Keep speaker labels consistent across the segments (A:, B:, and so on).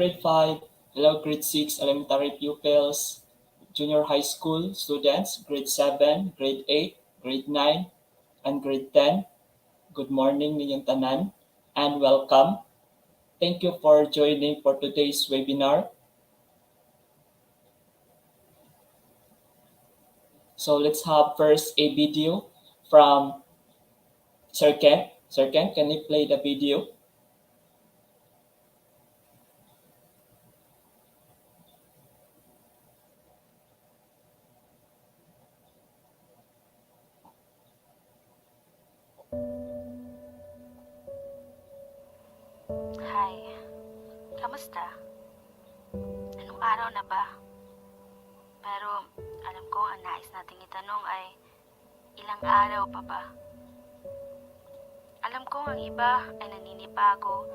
A: grade 5. Hello grade 6 elementary pupils, junior high school students, grade 7, grade 8, grade 9, and grade 10. Good morning ninyong tanan and welcome. Thank you for joining for today's webinar. So let's have first a video from Sir Ken. Sir Ken, can you play the video?
B: Hi, kamusta? Anong araw na ba? Pero alam ko ang nais nating itanong ay ilang araw pa ba? Alam ko ang iba ay naninibago,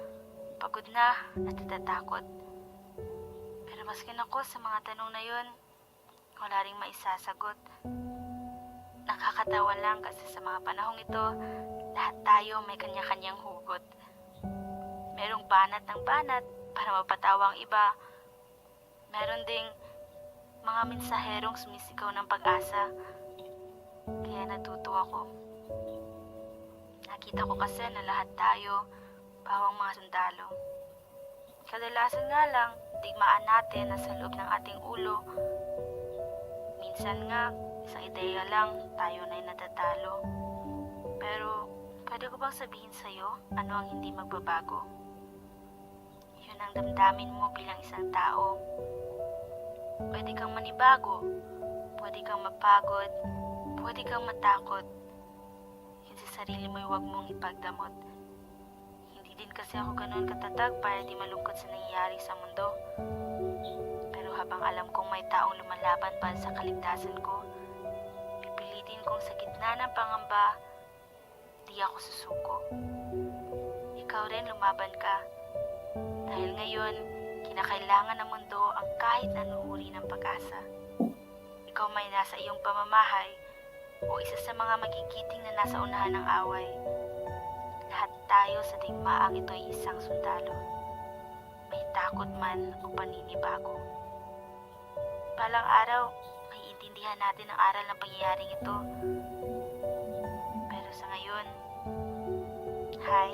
B: pagod na at natatakot. Pero maskin ako sa mga tanong na yun, wala ring maisasagot. Nakakatawa lang kasi sa mga panahong ito, lahat tayo may kanya-kanyang hugot. Merong banat ng banat para mapatawa ang iba. Meron ding mga mensaherong sumisigaw ng pag-asa. Kaya natutuwa ako. Nakita ko kasi na lahat tayo, bawang mga sundalo. Kadalasan nga lang, digmaan natin nasa loob ng ating ulo. Minsan nga, isang ideya lang, tayo na'y natatalo. Pero, pwede ko bang sabihin sa'yo ano ang hindi magbabago? Yun ang damdamin mo bilang isang tao. Pwede kang manibago, pwede kang mapagod, pwede kang matakot. Yun sa sarili mo'y huwag mong ipagdamot. Hindi din kasi ako ganoon katatag para di malungkot sa nangyayari sa mundo. Pero habang alam kong may taong lumalaban para sa kaligtasan ko, pipilitin kong sa gitna ng pangamba, di ako susuko. Ikaw rin lumaban ka. Dahil ngayon, kinakailangan ng mundo ang kahit anong uri ng pag-asa. Ikaw may nasa iyong pamamahay o isa sa mga magigiting na nasa unahan ng away. Lahat tayo sa digmaang ito'y isang sundalo. May takot man o paninibago. Balang araw, maiintindihan natin ang aral ng pangyayaring ito. Pero sa ngayon, hi,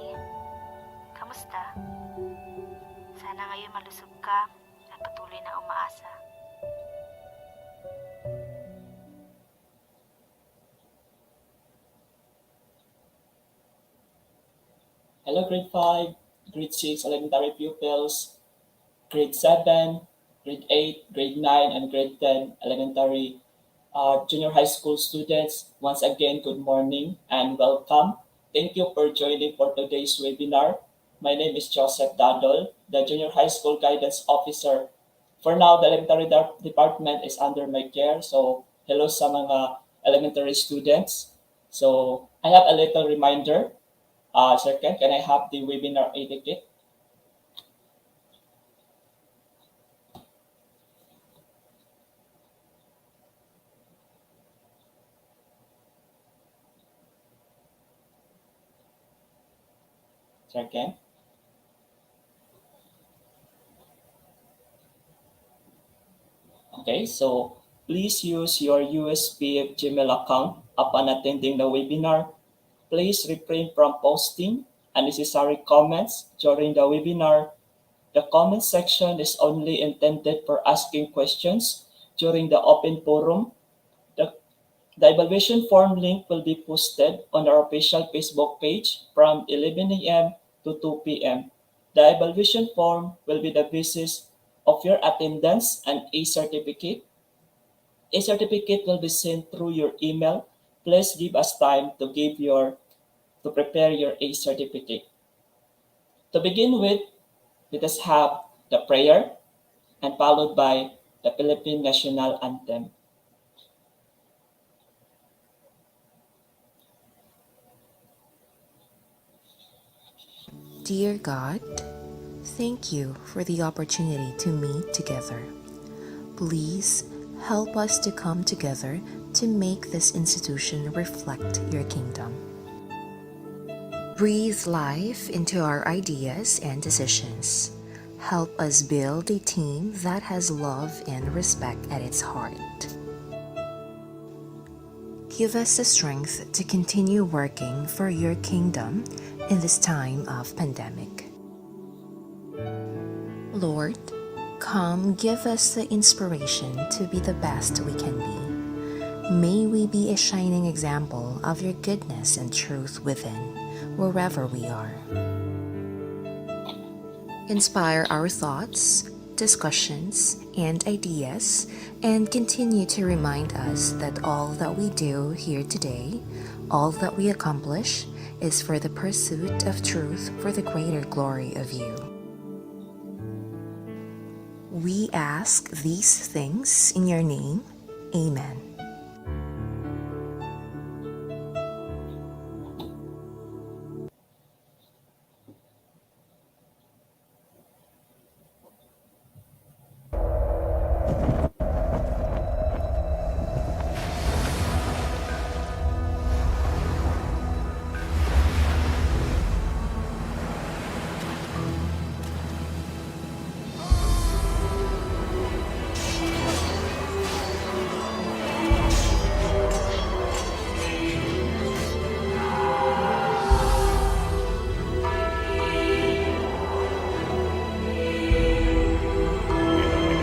B: kamusta? Sana ngayon malusog ka at patuloy na umaasa.
A: Hello grade 5, grade 6 elementary pupils, grade 7, grade 8, grade 9, and grade 10 elementary junior high school students. Once again, good morning and welcome. Thank you for joining for today's webinar. My name is Joseph Dadol, the Junior High School Guidance Officer. For now, the elementary department is under my care. So, hello sa mga elementary students. So, I have a little reminder. Sir Ken, can I have the webinar etiquette? Sir Ken? Okay, so please use your USB Gmail account upon attending the webinar. Please refrain from posting unnecessary comments during the webinar. The comment section is only intended for asking questions during the open forum. The evaluation form link will be posted on our official Facebook page from 11 a.m. to 2 p.m. The evaluation form will be the basis of your attendance and a certificate. A certificate will be sent through your email. Please give us time to prepare your A certificate. To begin with, let us have the prayer and followed by the Philippine National Anthem.
C: Dear God, thank you for the opportunity to meet together. Please help us to come together to make this institution reflect your kingdom. Breathe life into our ideas and decisions. Help us build a team that has love and respect at its heart. Give us the strength to continue working for your kingdom in this time of pandemic. Lord, come give us the inspiration to be the best we can be. May we be a shining example of your goodness and truth within, wherever we are. Inspire our thoughts, discussions, and ideas, and continue to remind us that all that we do here today, all that we accomplish, is for the pursuit of truth for the greater glory of you. We ask these things in your name. Amen.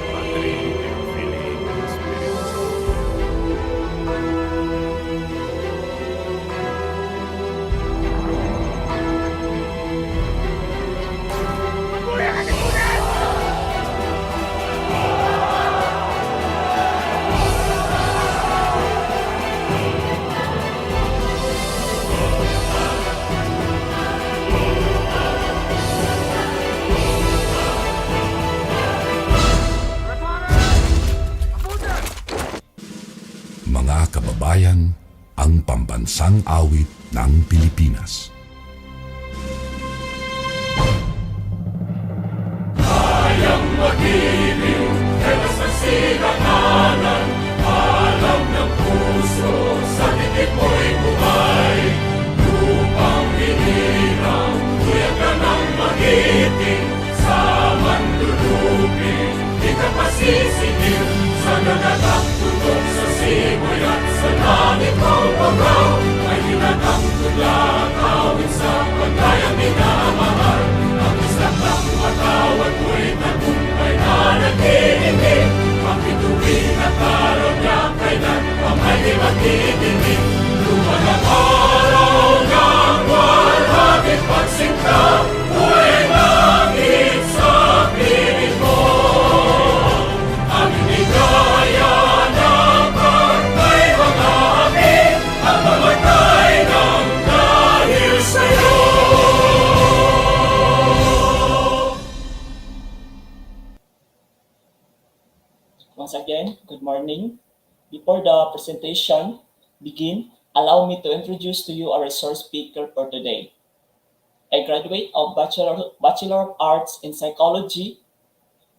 D: Padre, del Filio y del Espíritu Santo.
E: Mga kababayan, ang pambansang awit ng Pilipinas.
A: Once again, good morning. Before the presentation begin, allow me to introduce to you our resource speaker for today. A graduate of Bachelor of Arts in Psychology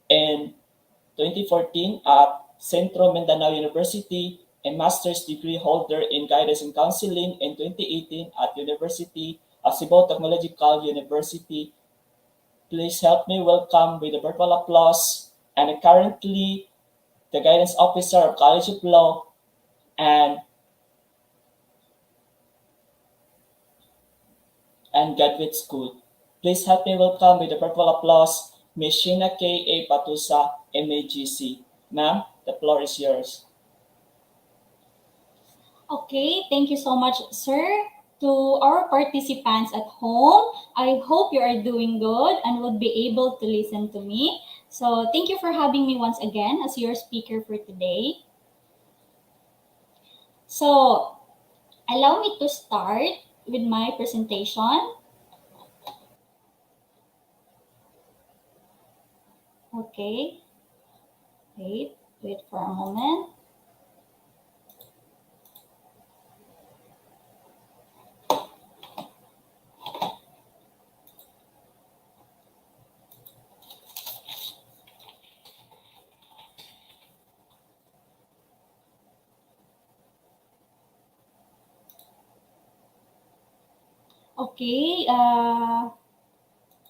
A: in 2014 at Centro Mindanao University, a master's degree holder in Guidance and Counseling in 2018 at University of Cebu Technological University. Please help me welcome with a virtual applause, and currently the Guidance Officer of College of Law and Graduate School. Please help me welcome with a virtual applause Ms. Sheena K. A. Patusa, MAGC. Ma'am, the floor is yours.
F: Okay, thank you so much, sir. To our participants at home, I hope you are doing good and would be able to listen to me. So thank you for having me once again as your speaker for today. So allow me to start with my presentation. Okay, wait for a moment. Okay,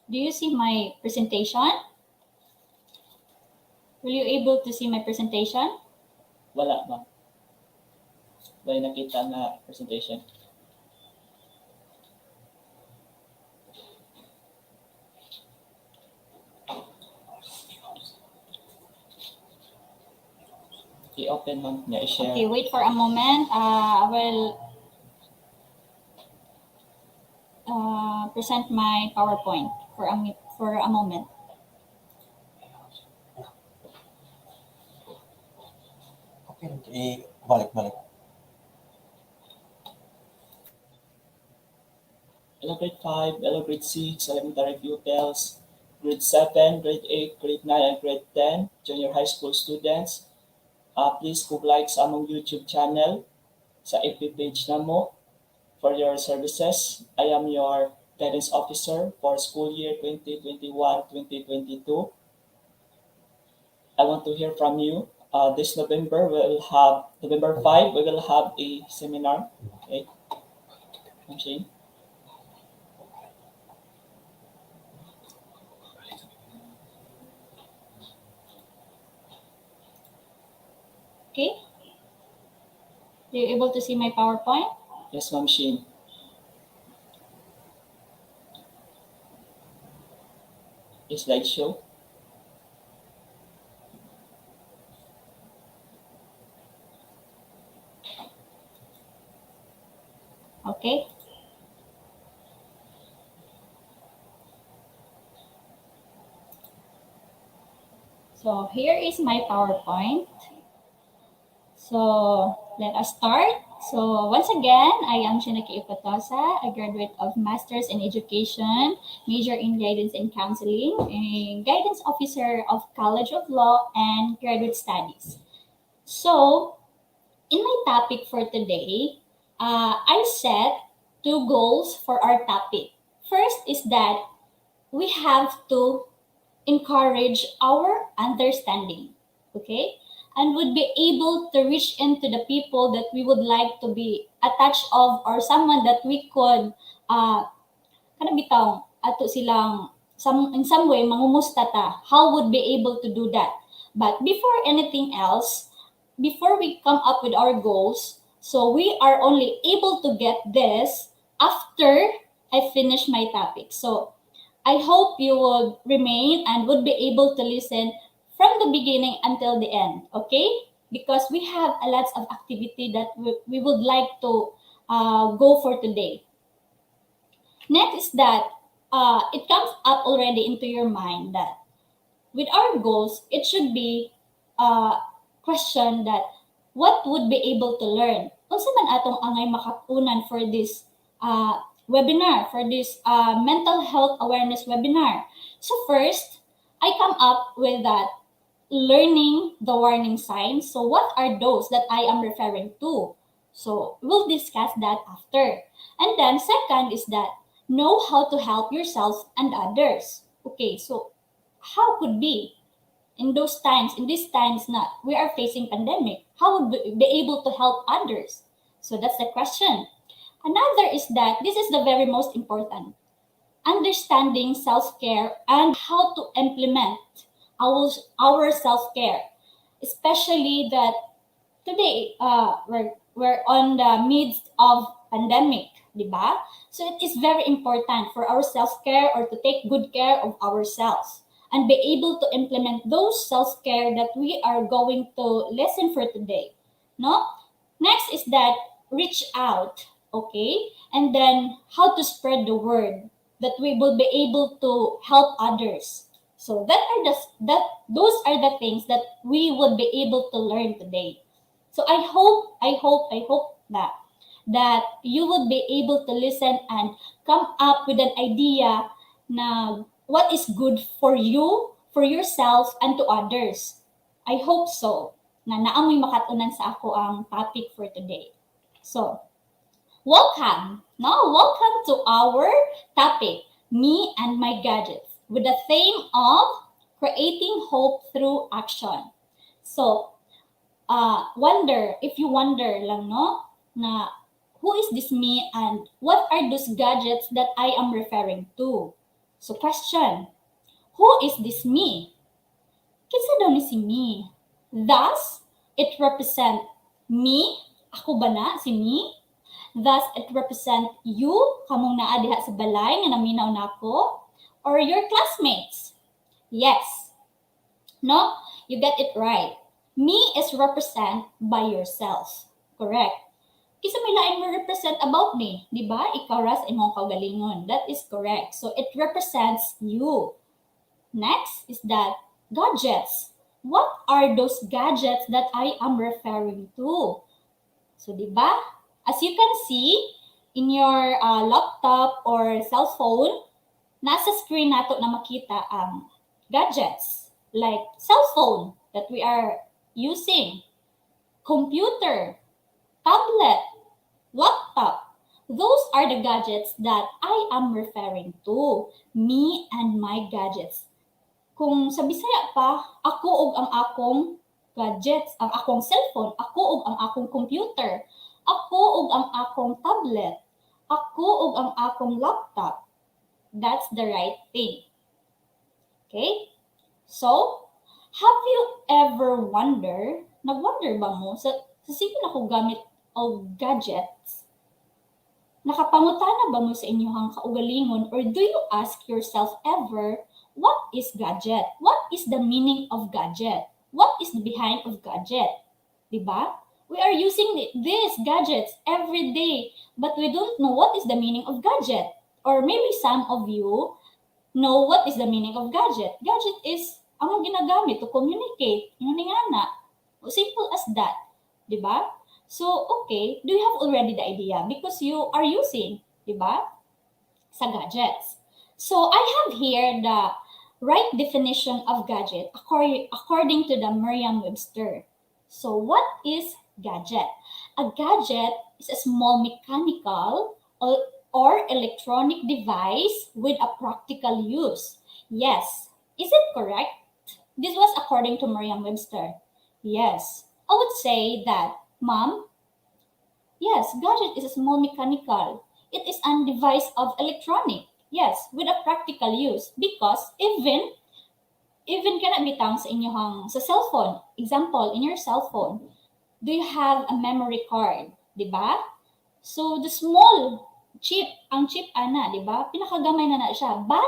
F: do you see my presentation? Will you able to see my presentation?
A: Wala, ma'am. May nakita na presentation. I-open, ma'am, niya i-share.
F: Okay, wait for a moment. I will present my PowerPoint for a moment.
G: Okay, balik.
A: Hello grade 5, hello grade 6, elementary pupils, grade 7, grade 8, grade 9, and grade 10, junior high school students. Please like sa among YouTube channel, sa FB page na mo. For your services, I am your guidance officer for school year 2021-2022. I want to hear from you. This November, November 5, we will have a seminar. Okay. I'm Shane.
F: Okay. Are you able to see my PowerPoint?
A: Yes, Ma'am Shane. A slideshow.
F: Okay. So here is my PowerPoint. So let us start. So once again, I am Shinaki Ipatosa, a graduate of Masters in Education, major in Guidance and Counseling, a guidance officer of College of Law and Graduate Studies. So in my topic for today, I set 2 goals for our topic. First is that we have to encourage our understanding, okay? And would be able to reach into the people that we would like to be attached of, or someone that we could kana bitaw ato silang in some way mangumusta ta. How would be able to do that? But before anything else, before we come up with our goals, so we are only able to get this after I finish my topic. So I hope you will remain and would be able to listen from the beginning until the end, okay? Because we have a lot of activity that we would like to go for today. Next is that it comes up already into your mind that with our goals, it should be a question that what would be able to learn? Unsa man atong angay makatunan for this webinar, for this mental health awareness webinar. So first, I come up with that learning the warning signs. So what are those that I am referring to? So we'll discuss that after. And then second is that know how to help yourself and others. Okay, so how could be in those times, in these times not we are facing pandemic, how would we be able to help others? So that's the question. Another is that this is the very most important, understanding self-care and how to implement our self-care, especially that today we're on the midst of pandemic, di ba? So it is very important for our self-care or to take good care of ourselves and be able to implement those self-care that we are going to listen for today, no? Next is that reach out, okay? And then how to spread the word that we will be able to help others. So those are the things that we would be able to learn today. So I hope that you would be able to listen and come up with an idea na what is good for you, for yourself, and to others. I hope so na naamoy makatunan sa ako ang topic for today. So, welcome to our topic, me and my gadgets, with the theme of creating hope through action. So, if you wonder lang, no, na who is this me and what are those gadgets that I am referring to? So question, who is this me? Kinsa daw ni si me? Thus, it represent me. Ako ba na si me? Thus, it represent you, kamong naa diha sa balay nga naminaw nako, or your classmates. Yes. No? You get it right. Me is represent by yourself. Correct. Kisa may lain mo represent about me, di ba? Ikaw ras imong kaugalingon. That is correct. So it represents you. Next is that gadgets. What are those gadgets that I am referring to? So, di ba? As you can see in your laptop or cell phone, nasa screen nato na makita ang gadgets like cell phone that we are using, computer, tablet, laptop. Those are the gadgets that I am referring to. Me and my gadgets. Kung sa Bisaya pa, ako ug ang akong gadgets, ang akong cellphone, ako ug ang akong computer, ako ug ang akong tablet, ako ug ang akong laptop. That's the right thing. Okay? So, have you ever nag-wonder ba mo, sa sige na ko gamit o gadgets, nakapangutana ba mo sa inyong kaugalingon, or do you ask yourself ever, what is gadget? What is the meaning of gadget? What is the behind of gadget? Diba? We are using these gadgets every day, but we don't know what is the meaning of gadget. Or maybe some of you know what is the meaning of gadget. Gadget is ang ginagamit to communicate. Yun nga na. Simple as that. Diba? So, okay, do you have already the idea? Because you are using, diba? Sa gadgets. So, I have here the right definition of gadget according to the Merriam-Webster. So, what is gadget? A gadget is a small mechanical or electronic device with a practical use. Yes. Is it correct? This was according to Merriam-Webster. Yes. I would say that, Mom, yes, gadget is a small mechanical. It is a device of electronic. Yes, with a practical use. Because even kana bitang sa inyong sa cellphone. Example, in your cell phone, do you have a memory card? Diba? So, the small chip, ang chip ana, diba? Pinakagamay na siya. But,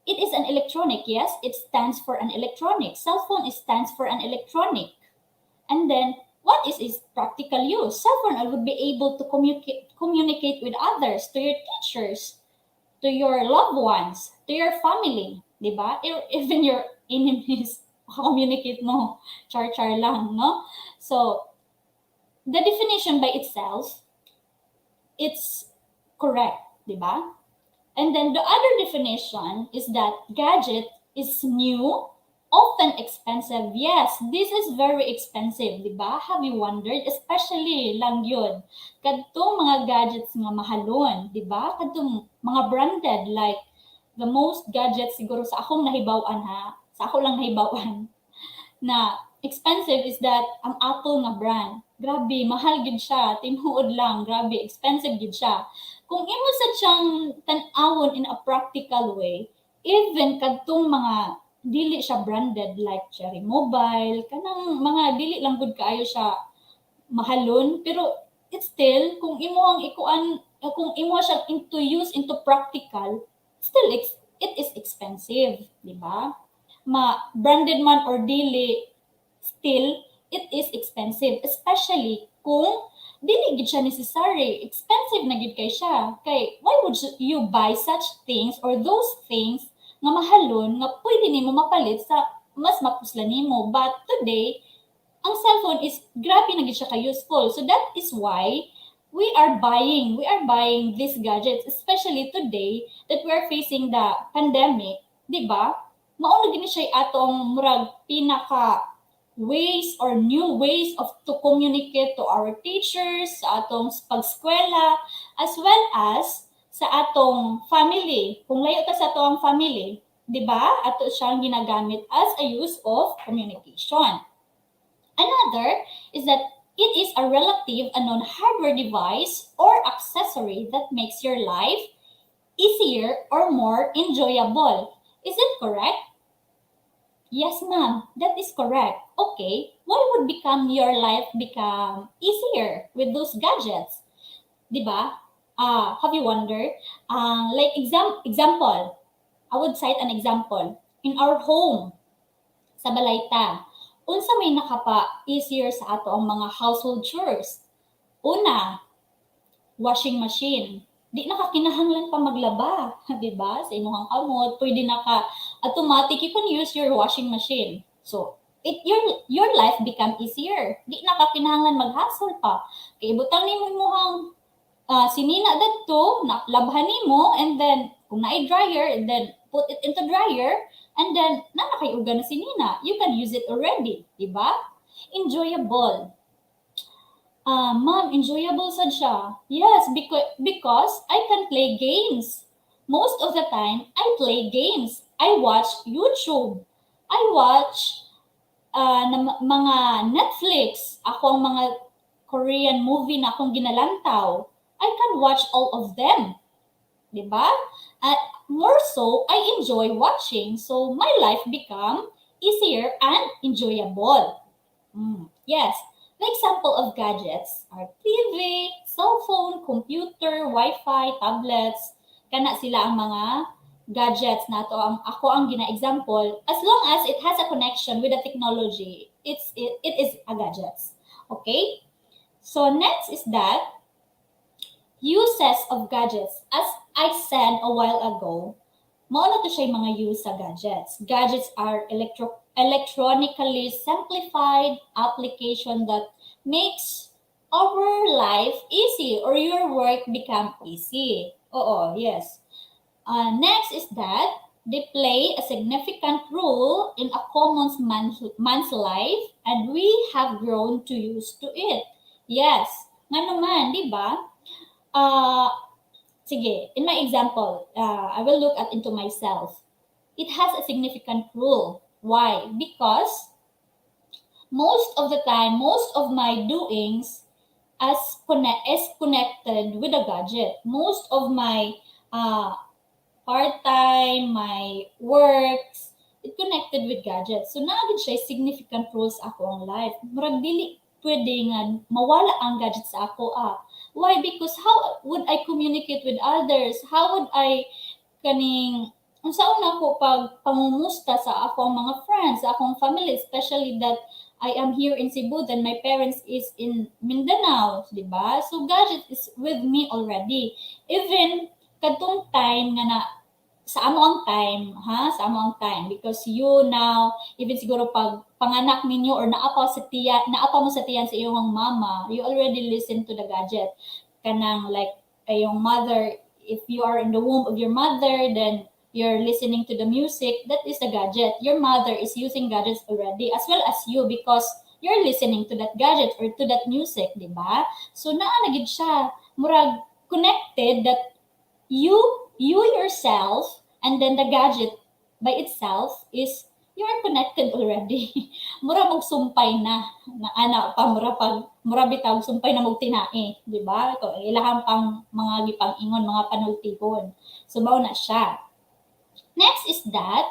F: it is an electronic. Yes, it stands for an electronic. Cell phone stands for an electronic. And then, what is its practical use? Cell phone would be able to communicate with others, to your teachers, to your loved ones, to your family. Diba? Even your enemies, communicate mo. Char-char lang, no? So, the definition by itself, it's correct, diba? And then the other definition is that gadget is new, often expensive. Yes, this is very expensive, diba? Have you wondered? Especially lang yun. Kadtong mga gadgets nga mahalon, diba? Kadtong mga branded, like the most gadgets siguro sa akong nahibawan sa ako lang nahibawan, na expensive is that ang Apple nga brand. Grabe, mahal gid siya. Tinuod lang, grabe, expensive gid siya. Kung imo sa siyang tan-awon in a practical way, even kadtong mga dili siya branded like Cherry Mobile, kanang mga dili lang gud kaayo siya mahalon, pero it's still kung imo ang kung imo siya into practical, still it is expensive, di ba? Branded man or dili, still it is expensive, especially kung dili gid siya necessary. Expensive na gid kay siya. Kay why would you buy such things or those things nga mahalon nga pwede nimo mapalit sa mas mapuslan nimo? But today, ang cellphone is grabe na gid siya ka useful. So that is why we are buying these gadgets, especially today that we are facing the pandemic, di ba? Mao na gini siya atong murag pinaka ways or new ways of to communicate to our teachers, sa atong pag-eskwela, as well as sa atong family. Kung layo ta sa atong family, di ba? Ato siyang ginagamit as a use of communication. Another is that it is a relative and non-hardware device or accessory that makes your life easier or more enjoyable. Is it correct? Yes, ma'am. That is correct. Okay. Why would your life become easier with those gadgets? 'Di ba? Have you wondered? Like example, I would cite an example. In our home, sa balayta, unsa may nakapa easier sa ato ang mga household chores? Una, washing machine. Di na ka kinahanglan pa maglaba, di ba? Sa inyong kamot, pwede na ka automatic you can use your washing machine. So, your life become easier. Di na ka kinahanglan maghasol pa. Kay butang nimo imong sinina dadto, na labhan nimo, and then kung naay dryer, then put it into dryer, and then na kay uga na sinina. You can use it already, di ba? Enjoyable. Ma'am, enjoyable sad siya. Yes, because I can play games. Most of the time, I play games. I watch YouTube. I watch mga Netflix. Ako ang mga Korean movie na akong ginalantaw. I can watch all of them. Diba? More so, I enjoy watching. So, my life become easier and enjoyable. Yes. The example of gadgets are TV, cell phone, computer, Wi-Fi, tablets. Kana sila ang mga gadgets na to. Ako ang gina-example. As long as it has a connection with the technology, it is a gadgets. Okay? So next is that uses of gadgets. As I said a while ago, mao na to siya yung mga use sa gadgets. Gadgets are electronically simplified application that makes our life easy or your work become easy. Oo, yes. Next is that they play a significant role in a common man's life and we have grown to use to it. Yes. Nga naman, di ba? Sige, in my example, I will look into myself. It has a significant role. Why? Because most of the time, most of my doings is connected with a gadget. Most of my part-time, my works, it connected with gadgets. So, naagad siya significant role sa ako ang life. Murag dili pwede nga mawala ang gadget sa ako. Why? Because how would I communicate with others? How would I unsaon ako pag pangumusta sa akong mga friends, sa akong family, especially that I am here in Cebu, then my parents is in Mindanao, di ba? So, gadget is with me already. Even kadtong time nga na sa amo ang time, because you now, even siguro pag panganak ninyo or naapa mo sa tiyan sa iyong mama, you already listen to the gadget. Kanang like yung mother, if you are in the womb of your mother, then you're listening to the music, that is the gadget. Your mother is using gadgets already, as well as you, because you're listening to that gadget or to that music, di ba? So, naa na gid siya. Murag connected that you yourself and then the gadget by itself is you are connected already. Mura magsumpay na ana pa mura bitaw sumpay na magtinae, di ba? Ito ilahang pang mga gipang-ingon, mga panultihon. So mao na siya. Next is that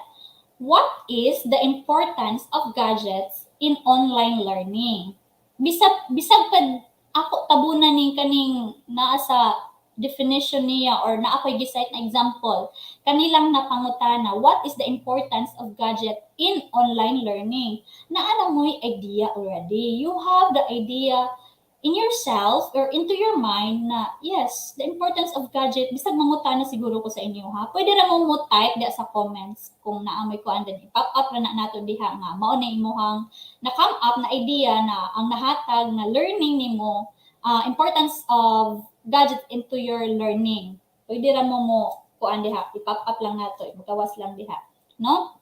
F: what is the importance of gadgets in online learning? Bisag pad ako tabunan ning kaning naa sa definition niya or naa ko'y gisite na example, kanilang napangutana, what is the importance of gadget in online learning? Naana mo'y idea already. You have the idea in yourself or into your mind na, yes, the importance of gadget, bisag mangutana siguro ko sa inyo ha. Pwede na mo type di sa comments kung naamoy ko and then i-pop up na nato diha nga. Mao na imuhang na-come up na idea na ang nahatag na learning nimo, importance of gadget into your learning. Pwede ra mo kuan diha, i-pop up lang nato, magawas lang diha, no?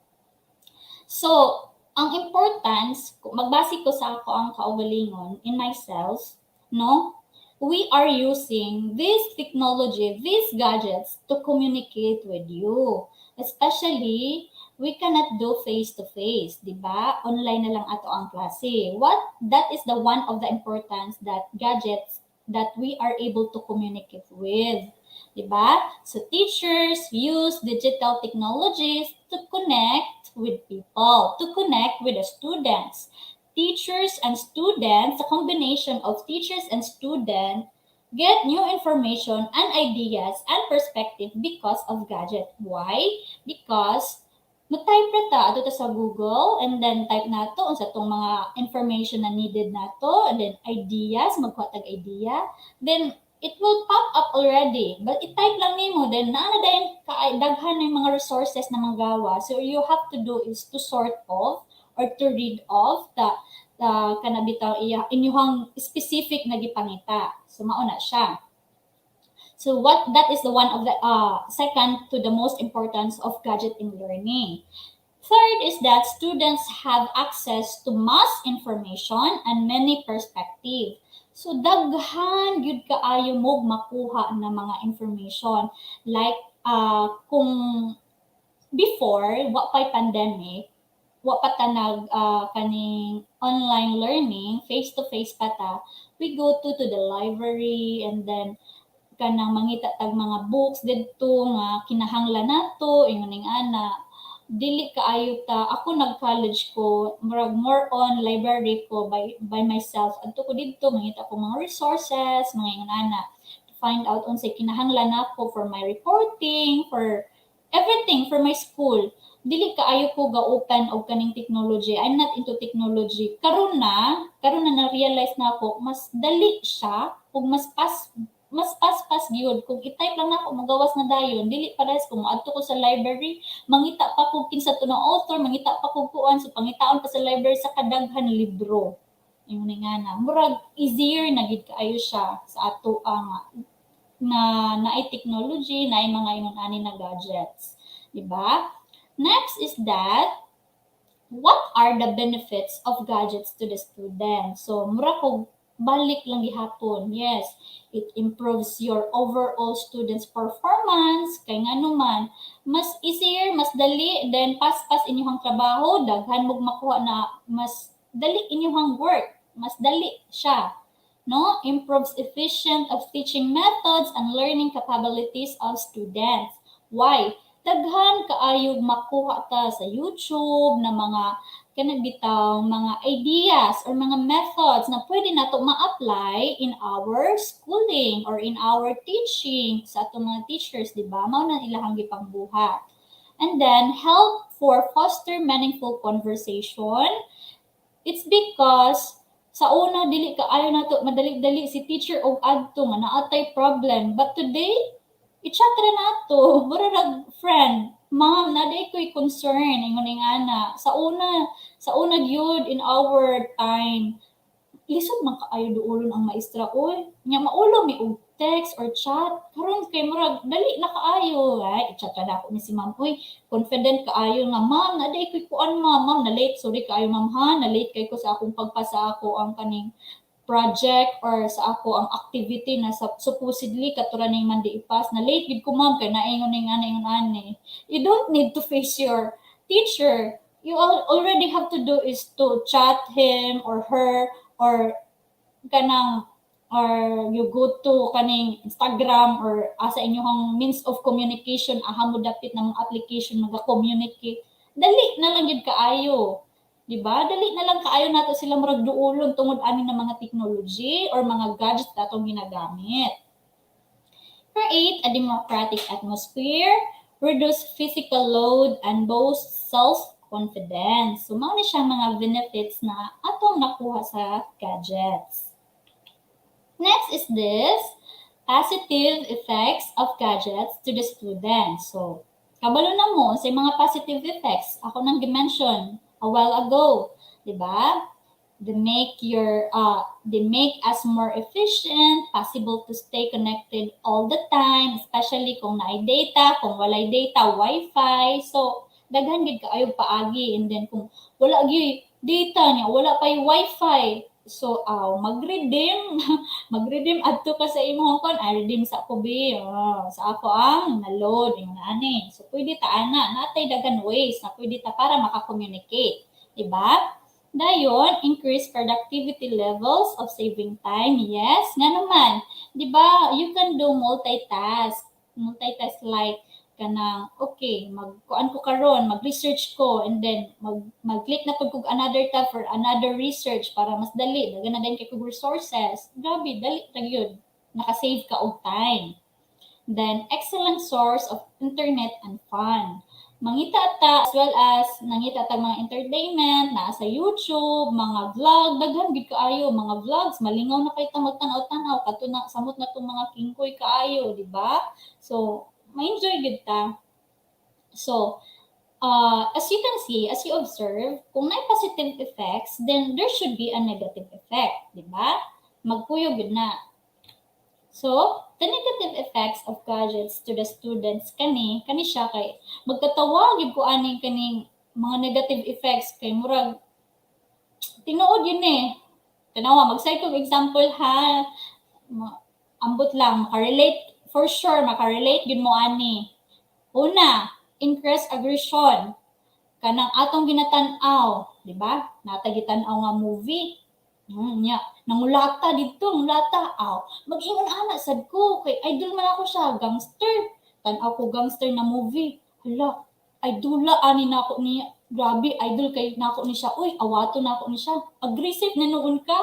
F: So, ang importance, magbase ko sa ako ang kaugalingon in myself, no? We are using this technology, these gadgets to communicate with you. Especially, we cannot do face-to-face, di ba? Online na lang ato ang klase. That is the one of the importance that gadgets that we are able to communicate with. Diba? So teachers use digital technologies to connect with people, to connect with the students. Teachers and students, a combination of teachers and students, get new information and ideas and perspective because of gadget. Why? Because mag-type ra ta ato ta sa Google and then type nato unsa tong mga information na needed nato and then ideas, magkuha tag idea, then it will pop up already. But i-type lang nimo, then naa na dayon daghan ng mga resources na manggawa. So you have to do is to sort of or to read off the kanabitaw iya inyuhang specific na gipangita. So mao na siya. So that is the one of the second to the most importance of gadget in learning. Third is that students have access to mass information and many perspective. So daghan gyud kaayo mo makuha na mga information like kung before wa pay pandemic, wa pa ta nag kaning online learning, face to face pa ta, we go to the library and then kanang mangita tag mga books didto nga kinahanglan nato ingon ana dili kaayo ta ako nag-college ko more on library ko by myself adto ko didto mangita ko mga resources mga ingon ana to find out unsay kinahanglan nako for my reporting, for everything for my school. Dili kaayo ko ga-open og kaning technology. I'm not into technology. Karon na na-realize na ako mas dali siya ug mas pas gyud kung i-type lang nako magawas na dayon dili pares kung adto ko sa library mangita pa kog kinsa to na author mangita pa kog kuan so pangitaon pa sa library sa kadaghan libro ingon nga na murag easier na gid kaayo siya sa ato ang naay technology naay mga ingon ani na gadgets, di ba? Next is that what are the benefits of gadgets to the student? So mura kog balik lang gihapon. Yes, it improves your overall students' performance. Kay ngano man, mas easier, mas dali, then pas-pas inyong trabaho, daghan mog makuha na mas dali inyong work. Mas dali siya. No? Improves efficient of teaching methods and learning capabilities of students. Why? Daghan kaayog makuha ta sa YouTube na mga kanabitaw mga ideas or mga methods na pwede nato ma-apply in our schooling or in our teaching sa atong mga teachers, di ba? Mao na ilahang gipangbuhat. And then help for foster meaningful conversation. It's because sa una dili kaayo nato madali-dali si teacher og adto nga naatay problem, but today i-chat ra nato, mura friend. Ma'am, naday ko'y concern, ingon ana. Sa una gyud in our time, lisod man kaayo duolon ang maestra oy. Nya maulo mi og text or chat. Karon kay murag dali na kaayo. Ay, i-chat ra ako ni si ma'am oy. Confident kaayo nga ma'am, naday ko'y kuan ma'am, na late. Sorry kaayo ma'am ha, na late kay ko sa akong pagpasa ako ang kaning project or sa ako ang activity na supposedly katura ning mandi ipas na late gid ko ma'am kay naingon ning ani. You don't need to face your teacher. You already have to do is to chat him or her or kanang or you go to kaning Instagram or asa inyong means of communication aha mo dapit na mga application maga-communicate. Dali na lang gid kaayo. Diba? Dali na lang kaayo nato sila murag duolon tungod ani ng mga technology or mga gadgets natong ginagamit. Create a democratic atmosphere, reduce physical load, and boost self-confidence. So, mao ni siya mga benefits na atong nakuha sa gadgets. Next is this, positive effects of gadgets to the students. So, kabalo na mo sa mga positive effects. Ako nang gi-mention a while ago, di ba? They make us more efficient, possible to stay connected all the time, especially kung naay data, kung walay data, wifi. So, daghan gid kaayo paagi, and then kung wala gyud data niya, wala pay wifi. So, mag-redeem adto ka sa imong kon, redeem sa ako bi, sa ako ang na-load yung ani. So, pwede ta natay daghan ways na pwede ta para maka-communicate, di ba? Dayon, increase productivity levels of saving time. Yes, nga naman, di ba? You can do multitask like kanang okay, magkuan ko karon, mag-research ko, and then mag-click na pud kog another tab for another research para mas dali, dagan na din kay kog resources. Grabe, dali ra gyud. Naka-save ka og time. Then, excellent source of internet and fun. Mangita ta as well as nangita ta mga entertainment na sa YouTube, mga vlog, daghan gid kaayo mga vlogs, malingaw na kay ta magtanaw-tanaw kadto na samot na tong mga kingkoy kaayo, di ba? So, ma-enjoy gid ta. So, as you can see, as you observe, kung may positive effects, then there should be a negative effect, di ba? Magpuyo gid na. So, the negative effects of gadgets to the students kani siya kay magkatawa gyud ko aning kaning mga negative effects kay murag tinuod yun eh. Tanawa, mag-cite kong example ha. Ambot lang, makarelate, for sure, makarelate yun mo ani. Una, increase aggression. Kanang atong ginatanaw, di ba? Natagitanaw nga movie. Nya, nangulata dito, nangulata. Mag-ingon ana sad ko kay idol man ako siya, gangster. Tan-aw ko gangster na movie. Hala, idola ani nako niya. Grabe, idol kay nako ni siya. Uy, awato nako ni siya. Aggressive na noon ka.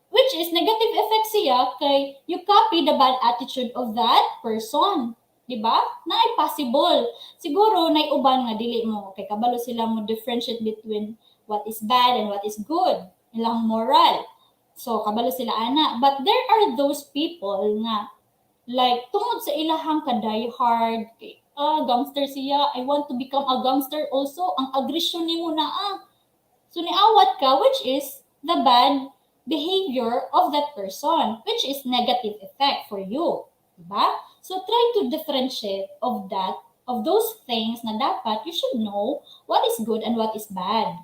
F: Which is negative effect siya kay you copy the bad attitude of that person. Diba? Na ay possible. Siguro, na uban nga dili mo. Kay kabalo sila mo differentiate between what is bad and what is good. Ilang moral. So, kabalo sila ana. But there are those people nga like, tungod sa ilahang ka-diehard, gangster siya, I want to become a gangster also, ang aggression ni mo na So, niawat ka, which is the bad behavior of that person, which is negative effect for you. Diba? So, try to differentiate of those things na dapat you should know what is good and what is bad.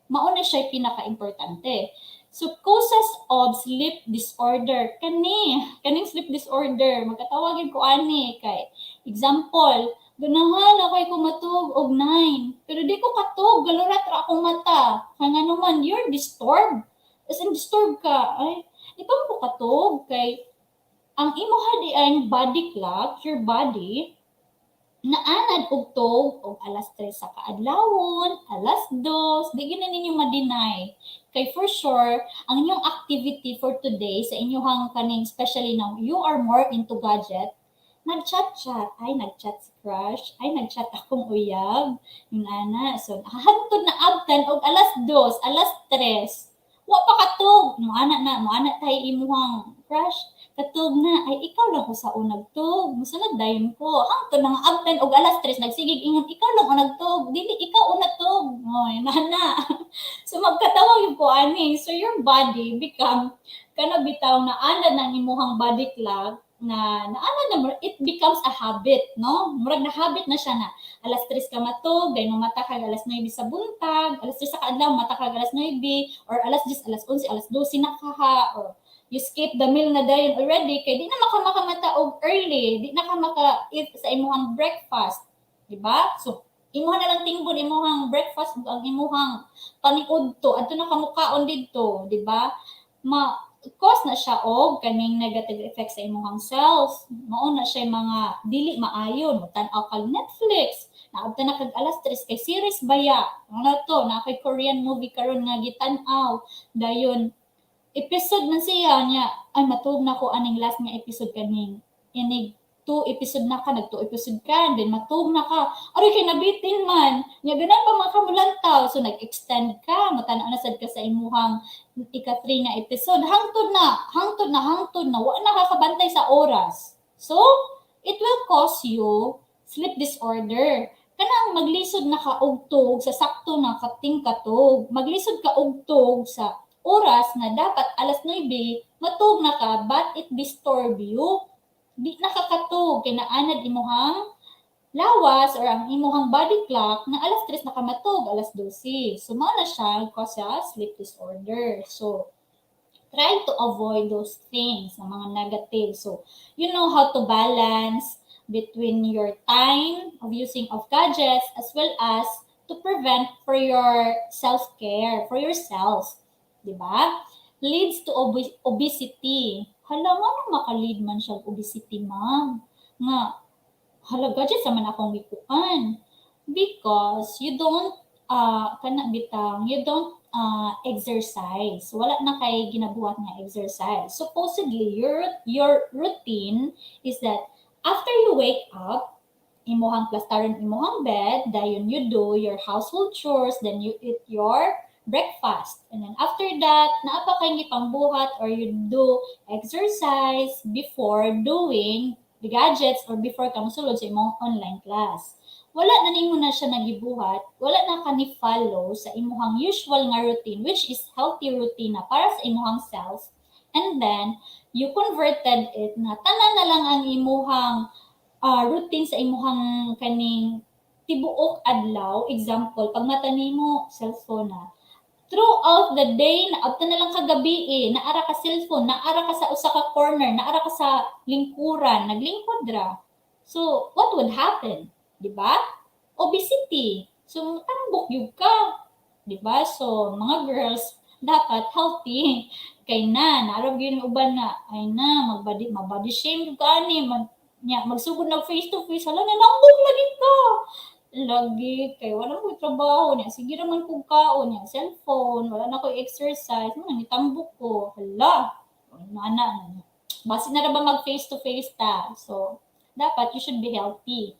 F: Mauna siya pinaka-importante. So, causes of sleep disorder. Kaning sleep disorder. Magkatawagin ko ani kay. Example, ganahan ako matug og 9. Pero di ko katug, galurat ra akong mata. Kaya naman, you're disturbed. As in, disturbed ka. Ay, di pa mo katug kay ang imuha di ay body clock, your body, naanad og tog og alas 3 sa kaadlawon, alas 2, di gina ninyo ma-deny. Kay for sure, ang inyong activity for today sa inyong kaning, especially now, you are more into gadget, nag-chat-chat, ay nag-chat si crush, ay nag-chat akong uyab, yung ana. So, nakahantod na abtan og alas 2, alas 3, wa pa katog, mo ana tayo imuhang crush, katog na, ay ikaw lang ko sa unag tog, musunod dayon ko, hangtod na nga abtan og alas 3, nagsigig ingon, ikaw lang unag tog, dili ikaw unag tog, oy, nana. So magkatawa yung ko ani, so your body become, kana bitaw na ana ng imuhang body clock, na it becomes a habit, no? Murag na habit na siya na, alas 3 ka matog, dahil mata ka alas 9 sa buntag, alas 3 sa kaadlaw, mata ka alas 9, or alas 10, alas 11, alas 12 na ka ha, or you skip the meal na dayon already, kay di na makamata og early, di na ka maka-eat sa imuhang breakfast, di ba? So, imuha na lang tingbon imuhang breakfast, ang imuhang paniudto, adto na kamukaon didto, di ba? Cause na siya og kaning negative effects sa imuhang self. Mao na siya mga dili maayon, tan-aw kag Netflix, naabta na kag alas 3 kay series baya. Ano to, na kay Korean movie karon nga gitan-aw, dayon episode man siya niya, ay matug na ko aning last nga episode kaning inig 2 episode na ka, nag 2 episode ka, then matug na ka, aray kay nabitin man, niya ganan pa mga kamulantaw, so nag-extend ka, matanaw na sad ka sa imuhang ika-3 nga episode, hangtod na, wa na kakabantay sa oras. So, it will cause you sleep disorder. Kanang maglisod na ka og tug sa sakto na kating katog, maglisod ka og tug sa oras na dapat alas 9, matug na ka, but it disturb you. Di nakakatug, kay naanad imuhang lawas or ang imuhang body clock na alas 3 na ka matug, alas 12. So, mao na siya cause sleep disorder. So, try to avoid those things na mga negative. So, you know how to balance between your time of using of gadgets as well as to prevent for your self-care, for yourself. Diba? Leads to obesity. Hala nga na maka-lead man siya obesity, ma'am. Nga, hala gadget sa man akong gikuan. Because you don't you don't exercise. Wala na kay ginabuhat nga exercise. Supposedly your routine is that after you wake up, imuhang plastaron imuhang bed, dayon you do your household chores, then you eat your breakfast. And then after that, naapa kay gipangbuhat or you do exercise before doing the gadgets or before ka mosulod sa imong online class. Wala na nimo na siya nagibuhat, wala na ka ni follow sa imuhang usual nga routine, which is healthy routine na para sa imuhang self. And then, you converted it na tanan na lang ang imuhang routine sa imuhang kaning tibuok adlaw. Example, pag mata nimo cellphone na. Throughout the day, naabta na lang kagabi naara ka cellphone, naara ka sa usa ka corner, naara ka sa lingkuran, naglingkod ra. So, what would happen? Di ba? Obesity. So, tambok yun ka. Di ba? So, mga girls, dapat healthy. Kay naarab yun yung uban na, ay na, mabody shame yung ka ani, magsugod na face to face, hala na, nambok lagi ka. Lagi, kay wala ko trabaho niya, sige naman kong kaon niya, cellphone, wala na ko exercise, nitambok ko, hala, na. Basi na ba mag face to face ta? So, dapat you should be healthy.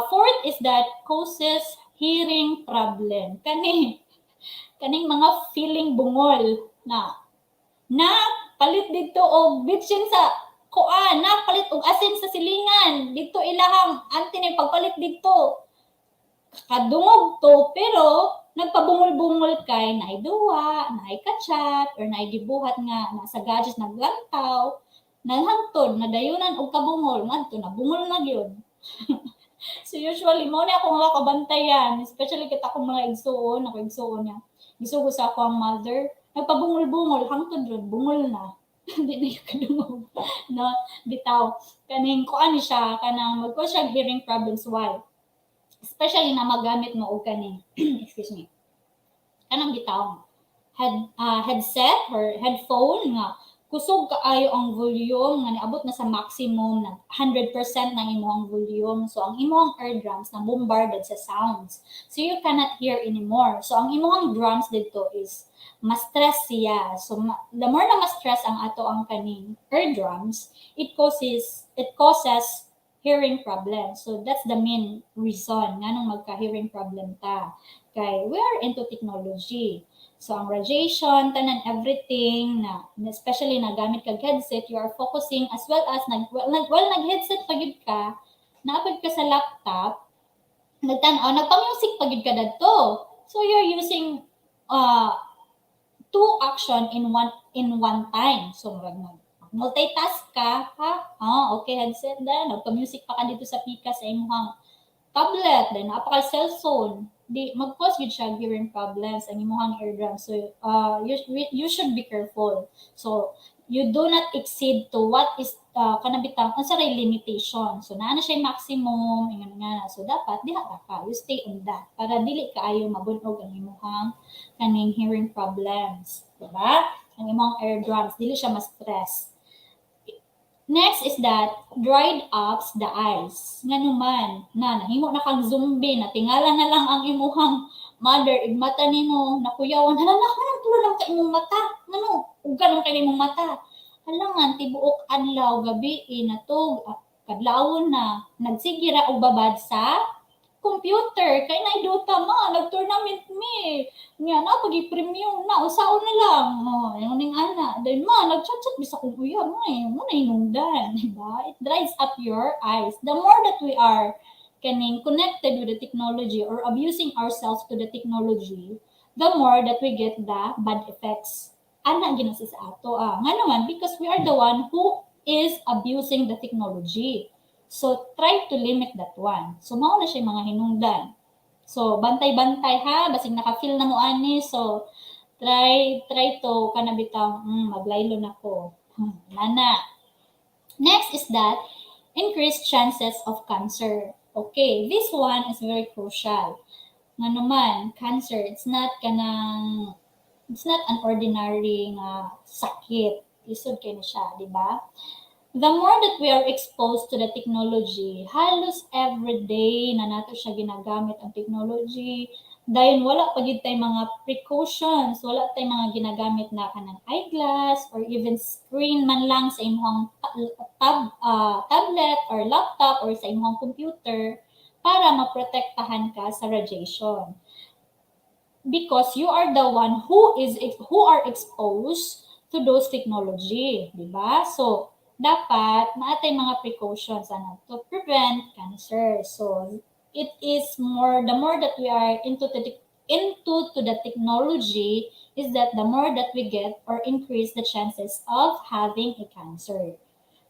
F: Fourth is that causes hearing problem. Kaning mga feeling bungol na palit dito og bitchin sa kuan, na palit og asin sa silingan. Dito ilahang antine pagpalit dito. Kadungog to pero nagpabungol-bungol kay naay duwa, naay ka-chat or naay gibuhat nga nasa gadget naglantaw, naghangtod nadayunan og kabungol, ngadto na bungol na gyud. So usually mo na akong makabantayan, especially kita akong mga igsuon, ako igsuon niya. Gisugo sa ako ang mother, nagpabungol-bungol, hangtod ron, bungol na. Hindi na yung kadungog. No, bitaw. Kaning kuan siya, kanang magko siya hearing problems. Why? Especially na magamit mo og kaning, excuse me, kanang bitaw. Headset or headphone nga, kusog kaayo ang volume nga niabot na sa maximum na 100% ng imong volume. So ang imong eardrums na bombarded sa sounds. So you cannot hear anymore. So ang imong drums dito is ma-stress siya. So the more na ma-stress ang ato ang kaning eardrums, it causes hearing problems. So that's the main reason nga nung magka-hearing problem ta. Kay we are into technology. So, ang radiation, tanan, everything, na especially na gamit kag headset, you are focusing as well as, nag-headset pagid ka, naapag ka sa laptop, nagpa-music pagid ka dadto. So, you're using two action in one time. So, multitask ka, ha? Okay, headset na, nagpa-music pa ka dito sa pika sa imong tablet, then napaka cellphone. Mag-cause gid siya hearing problems ang imong eardrum. So you should be careful. So you do not exceed to what is kanabitang unsa ray limitation. So naa na siya maximum ingon nga. So dapat diha ka, you stay on that para dili kaayo mabunog ang imong kaning hearing problems, diba? Ang imong eardrums dili siya ma-stress. Next is that dried up the eyes. Nga naman, nahimo na kang zombie, natingala na lang ang imuhang mother, igmata nimo, nakuyawan, hala na, anong tulo lang ka imong mata? Ano, uga lang ka imong mata. Halangan, tibuok adlaw, gabi, natog, kadlawon na, nagsigira o babad sa computer, kay naidota nag-tournament me. Nga na, pag-premium na, usaon na lang. Yung ning ana. Then nag-chat-chat bisa kong uya, mo na inungdan. Diba? It dries up your eyes. The more that we are connected with the technology or abusing ourselves to the technology, the more that we get the bad effects. Ana ginasa sa ato. Nga naman, because we are the one who is abusing the technology. So, try to limit that one. So, mao na siya mga hinungdan. So, bantay-bantay ha, basig naka-feel na mo ani. So, try to kanabitang maglaylo na ko. Nana. Next is that increased chances of cancer. Okay, this one is very crucial. Nga naman, cancer, it's not an ordinary sakit. Isod kayo na siya, di ba? the more that we are exposed to the technology, halos everyday na nato siya ginagamit ang technology. Dahil wala pa gyud tay mga precautions, wala tay mga ginagamit na kanang eyeglass or even screen man lang sa imong tablet or laptop or sa imong computer para maprotektahan ka sa radiation. Because you are the one who are exposed to those technology, di ba? So, dapat naatay mga precautions to prevent cancer. So, it is the more that we are into the technology is that the more that we get or increase the chances of having a cancer.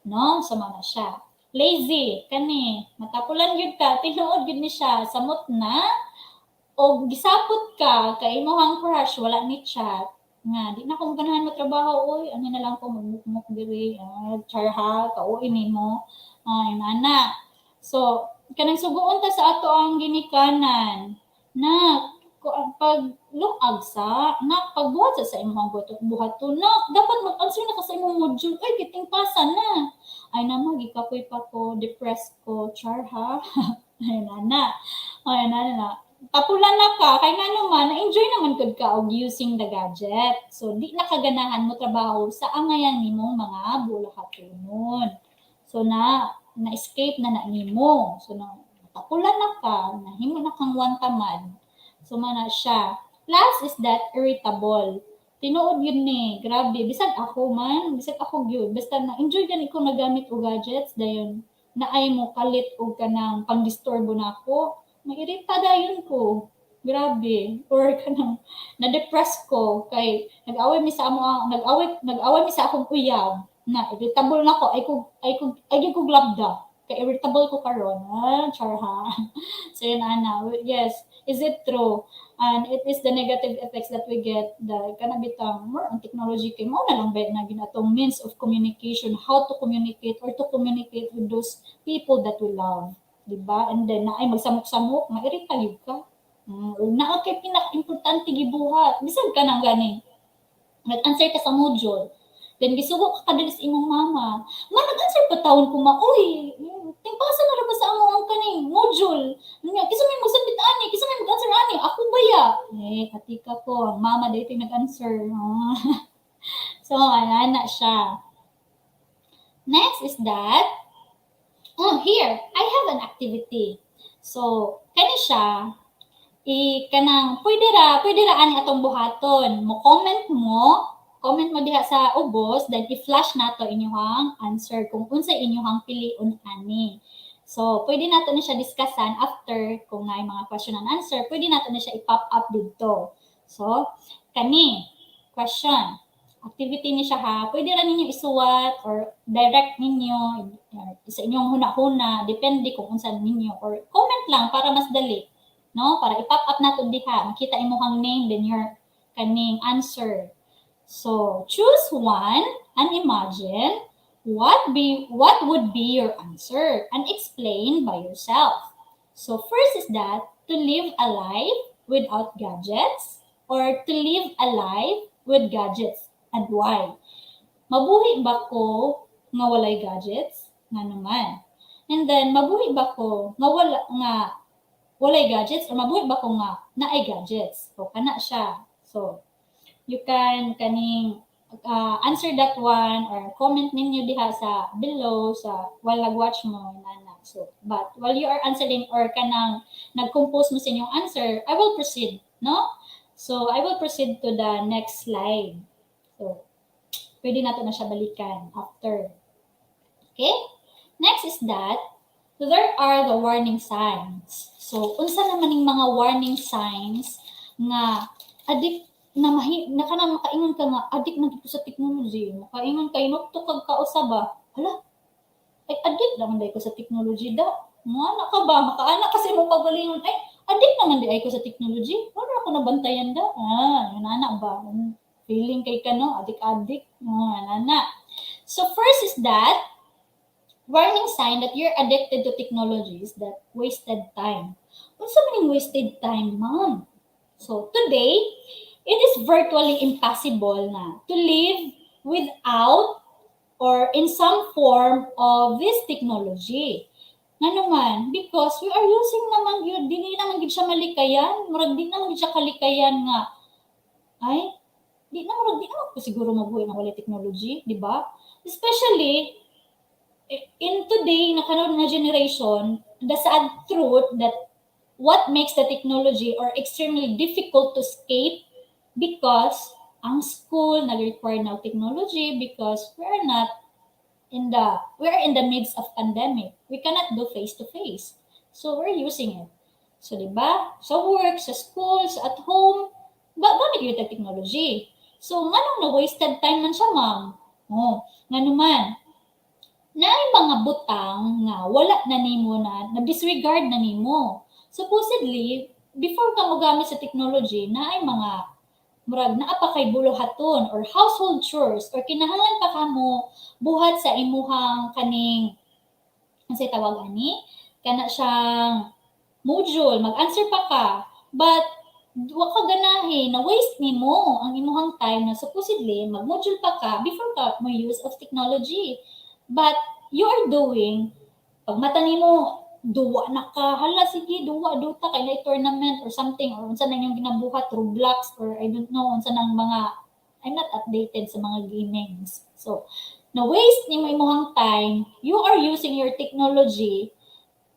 F: No? So, na siya. Lazy, kani, matapulan yun ka, tinuod yun ni siya, samot na, o gisapot ka, kay imong crush, wala ni chat, nga, di na ko ganahan mo trabaho, oy, ano na lang ko, magmukmuk diri, charha, kauwi nimo, ay, nana. So, kanang suguon ta sa ato ang ginikanan, na, pag luag sa, na, pagbuhat sa imong buhat to, na, dapat mag-answer na ka sa imong module, ay, kiting pasa na. Ay, naman, gikapoy pa ko, depressed ko, charha, ay, nana. Ay, nana, tapulan na ka, kay nga naman, na-enjoy naman good ka og using the gadget. So, di nakaganahan mo trabaho sa angayan nimong mga bulakatunon. So, na-escape na nimo. So, tapulan na ka, nahimo na kang wantamad. So, mana siya. Last is that irritable. Tinuod yun ni, grabe. Bisag ako yun. Basta na-enjoy gani ko nagamit o gadgets, dayon naay mo kalit o kanang pang-disturbo na ako. Mairita dayon ko. Grabe. Or kanang na-depress ko kay nag-away mi sa akong uyab na irritable na ko ay ko glabda kay irritable ko karon. Charha. So yun ana. Yes, is it true? And it is the negative effects that we get the kanabitang more on technology kay mo na lang ba na ginatong means of communication, how to communicate or to communicate with those people that we love. Diba? And then, naay magsamok-samok, mairita yun ka. Naa kay pinaka-importante gibuhat. Bisan ka nang gani. Nag-answer ka sa module. Then, gisugo ka kadali sa imong mama. Nag-answer pa taon ko uy, tingpasa na rin ba sa among ang kaning module? Kisa may magsabit ani, kisa may mag-answer ani, ako ba ya? Katika ko, ang mama dito nag-answer. So, ana siya. Next is that, here, I have an activity. So, kani siya, kanang, pwede ra ani atong buhaton. Comment mo diha sa ubos, then i-flash nato inyong answer kung unsay inyong piliun ani. So, pwede nato na siya discussan after kung may mga question and answer, pwede nato na siya i-pop up dito. So, kani, question. Activity ni siya ha. Pwede rin ninyo isuwat or direct ninyo sa inyong huna-huna. Depende kung unsan ninyo. Or comment lang para mas dali. No? Para i-pop up natin diha. Makita imong name then your kaning answer. So, choose one and imagine what would be your answer and explain by yourself. So, first is that to live a life without gadgets or to live a life with gadgets. And why? Mabuhi ba ko nga walay gadgets? Nga naman. And then, mabuhi ba ko nga walay gadgets or mabuhi ba ko nga naay gadgets? So, kana siya. So, you can answer that one or comment ninyo diha sa below sa while nag-watch mo. So, but while you are answering or kanang nag-compose mo sa inyong answer, I will proceed, no? So, I will proceed to the next slide. So, pwede natin na siya balikan after. Okay? Next is that, there are the warning signs. So, unsa naman yung mga warning signs nga makaingon ka nga, addict na dito sa technology. Makaingon ka, inukto kag kausaba. Hala, ay addict naman dahil ko sa technology da. Mga ka ba? Makaanak kasi mo pagalingon, ay addict naman dahil ko sa technology. Wala ako nabantayan da. Yun anak ba? Feeling kay adik-adik. Nana. So first is that, warning sign that you're addicted to technology is that wasted time. What's meaning wasted time, ma'am? So today, it is virtually impossible na to live without or in some form of this technology. Nga naman, because we are using naman yun, di naman gid siya malikayan, murag di naman gid siya kalikayan nga, ay, di naman ko siguro mabuhay na wala technology, di ba? Especially, in today, na karon na generation, the sad truth that what makes the technology or extremely difficult to escape because ang school nag-require now technology because we're in the midst of pandemic. We cannot do face to face. So we're using it. So di ba? Sa work, sa schools, at home, gamit yung technology. So nganong na wasted time man siya, ma'am? Oh, nga naman. Naay mga butang nga wala na nimo na disregard na nimo. Supposedly, before ka mo gamit sa technology, naay mga murag naa pa kay buluhaton or household chores or kinahanglan pa kamo buhat sa imuhang kaning unsay tawag ani kana siyang module mag-answer pa ka but wa ka ganahe na waste nimo ang imuhang time na supposedly mag-module pa ka before ka mo use of technology but you are doing pag mata nimo duwa na ka, hala sige, duta kay na tournament or something or unsa na yung ginabuhat Roblox or I don't know unsa nang mga I'm not updated sa mga gamings. So, na waste nimo imong time, you are using your technology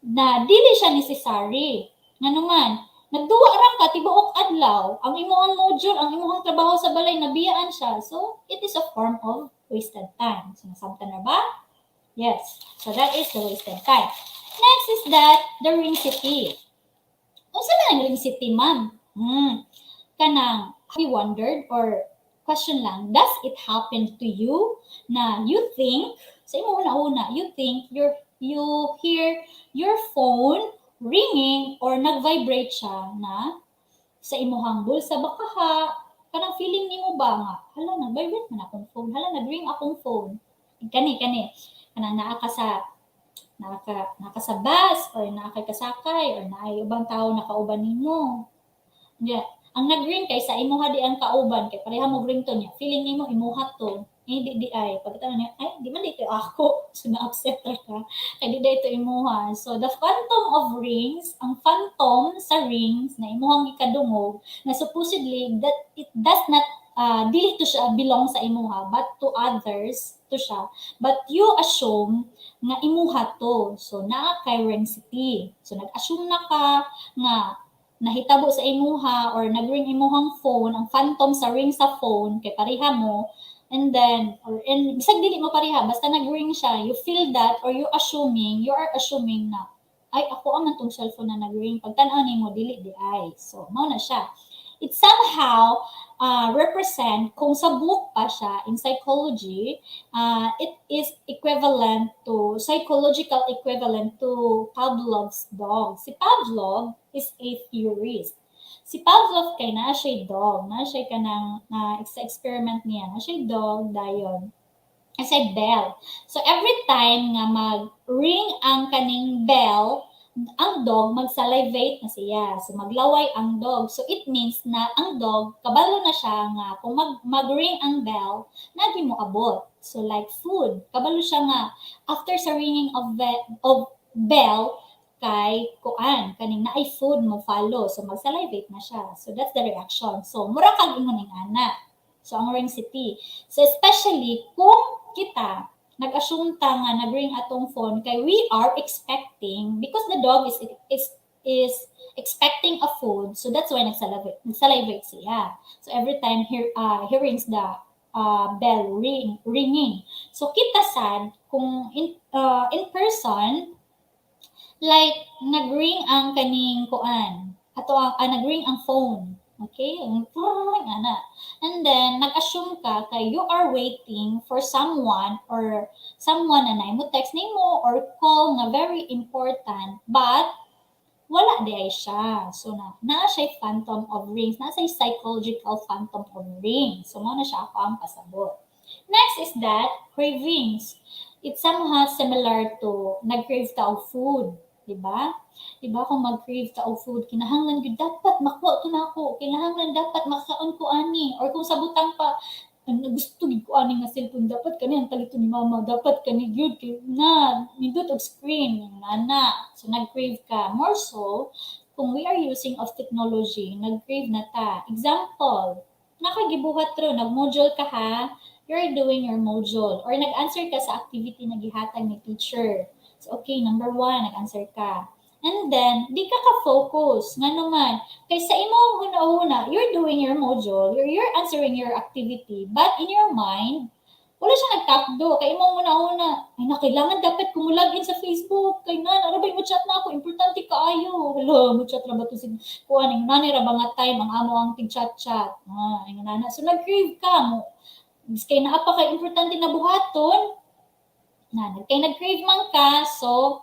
F: na dili siya necessary. Nganuman, nagduwa ra ka tibuok adlaw, ang imong module, ang imong trabaho sa balay nabiyaan siya. So, it is a form of wasted time. So, nasamtan na ba? Yes. So, that is the wasted time. Next is that the ring city. Unsa man ang ring city, ma'am? Kanang have you wondered or question lang, does it happen to you na you think sa imo una you think you hear your phone ringing or nag-vibrate siya na sa imong bulsa baka ha kanang feeling nimo ba nga hala nag-vibrate man akong phone, hala nag-ring akong phone. Kani kanang naa ka sa bus or nakakasakay or naay ubang tao nakauban nimo. Yeah. Ang nag-ring kay sa imuha di ang kauban kay pareha mo ringtone niya. Feeling nimo imuha to. Di ay pagkatapos niya ay di man dito ako. So na-upset ka. Kay di dito imuha. So the phantom of rings, ang phantom sa rings na imuhang ikadungog na supposedly that it does not dili to siya belong sa imuha but to others to siya. But you assume nga imuha to. So, naa kay ring city. So, nag-assume na ka nga nahitabo sa imuha or nag-ring imuhang phone, ang phantom sa ring sa phone, kay pareha mo, and then, bisag dili mo pareha, basta nag-ring siya, you feel that or you are assuming na, ay, ako ang tong cellphone na nag-ring, pagtanaw nimo dili di ay. So, mao na siya. It somehow represent, kung sa book pa siya in psychology, it is equivalent to, psychological equivalent to Pavlov's dog. Si Pavlov is a theorist. Si Pavlov kay naa siya dog, naa siya kanang experiment niya, naa siya dog dayon. I said bell. So every time nga mag-ring ang kaning bell, ang dog mag-salivate na siya. So maglaway ang dog. So it means na ang dog, kabalo na siya nga kung mag-ring ang bell, nagi mo abot. So like food, kabalo siya nga after sa ringing of bell kay kuan kaning naay food mo follow. So mag-salivate na siya. So that's the reaction. So mura kag ingon ning ana. So ang ring city. So especially kung kita nag-assume ta nga nag-ring atong phone kay we are expecting because the dog is expecting a food, so that's why nagsalivate siya. So every time he rings the bell ringing. So kita sad kung in person like nag-ring ang kaning kuan ato ang nag-ring ang phone. Okay? Ana. And then, nag-assume ka kay you are waiting for someone or someone na mo text nimo or call na very important but wala di ay siya. So, naa siya phantom of rings. Naa siya psychological phantom of rings. So, muna siya ako ang pasabot. Next is that cravings. It's somehow similar to nag-crave ta og food. Diba? Diba kung mag-crave ta og food, kinahanglan gyud dapat makuha to na ako. Kinahanglan dapat makaon ko ani or kung sa butang pa gusto gid ko ani nga cellphone dapat kani ang talito ni mama dapat kani gyud kay na nindot og screen nana so nag-crave ka more so kung we are using of technology nag-crave na ta example nakagibuhat ro nag-module ka ha you're doing your module or nag-answer ka sa activity na gihatag ni teacher so okay number 1 nag-answer ka and then di ka ka-focus nga naman kay sa imo una-una, you're doing your module, you're answering your activity, but in your mind, wala siya nagtakdo. Kay imo una-una, ay na, kailangan dapat kumulagin sa Facebook. Kay na, arabay mo chat na ako, importante kaayo. Hello, mo chat na ba ito si kuha, ning nani ra ba nga time, ang amo ang tig-chat-chat. Ay nga nana. So, nag-crave ka mo. Kay na apa kay importante na buhaton, kay nag-crave man ka, so,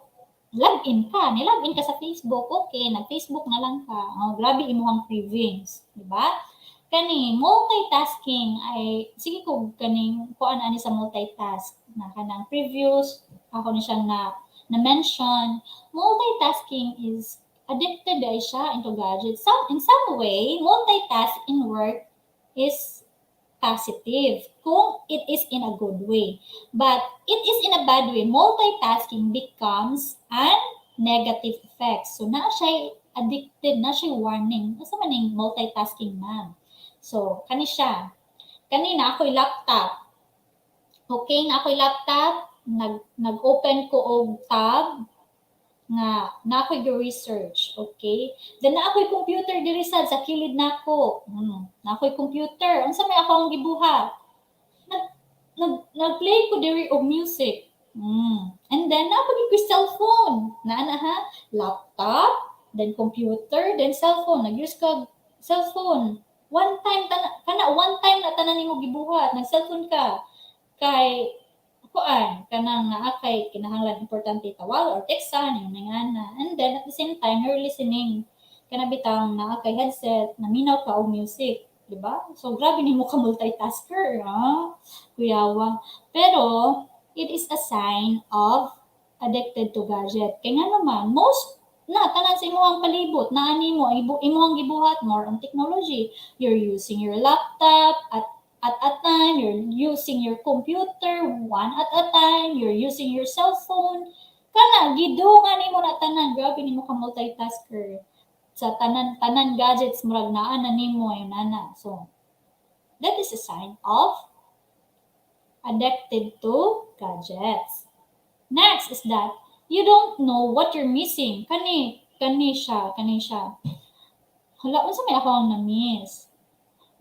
F: login ka, nilogin ka sa Facebook, okay, nag-Facebook na lang ka. Oh, grabe imuhang cravings, di ba? Kani multitasking ay sige ko kaning kuan ani sa multitask na kanang previous ako ni siyang na mention. Multitasking is addicted ay siya into gadgets. In some way, multitask in work is positive kung it is in a good way. But it is in a bad way. Multitasking becomes an negative effect. So, na siya addicted, na siya warning. Asa man yung multitasking ma'am? So, kani siya. Kanina ako'y laptop. Okay, na ako'y laptop. Nag-open ko og tab nga na ako'y research, okay? Then na ako'y computer diri sa kilid nako. Na ako'y computer. Unsa may akong gibuhat? Nag-play ko diri og music. And then na ko cellphone. Na ha? Laptop, then computer, then cellphone. Nag-use ka cellphone. One time na tanan nimo gibuhat, nag-cellphone ka. Kay kuan kanang naa kay kinahanglan importante tawag or textan yung nangana and then at the same time you're listening kana bitang naa kay headset naminaw ka og music di ba so grabe nimo ka multitasker ha kuyawa pero it is a sign of addicted to gadget kay nga naman most na tanan sa imong palibot naa nimo imong gibuhat more on technology you're using your laptop at a time, you're using your computer one at a time, you're using your cell phone. Kana, gidungan nimo na tanan, grabe nimo ka multitasker. Sa tanan gadgets, murag naa na nimo yung nana. So, that is a sign of addicted to gadgets. Next is that you don't know what you're missing. Kani siya. Hala, unsa may ako ang na-miss?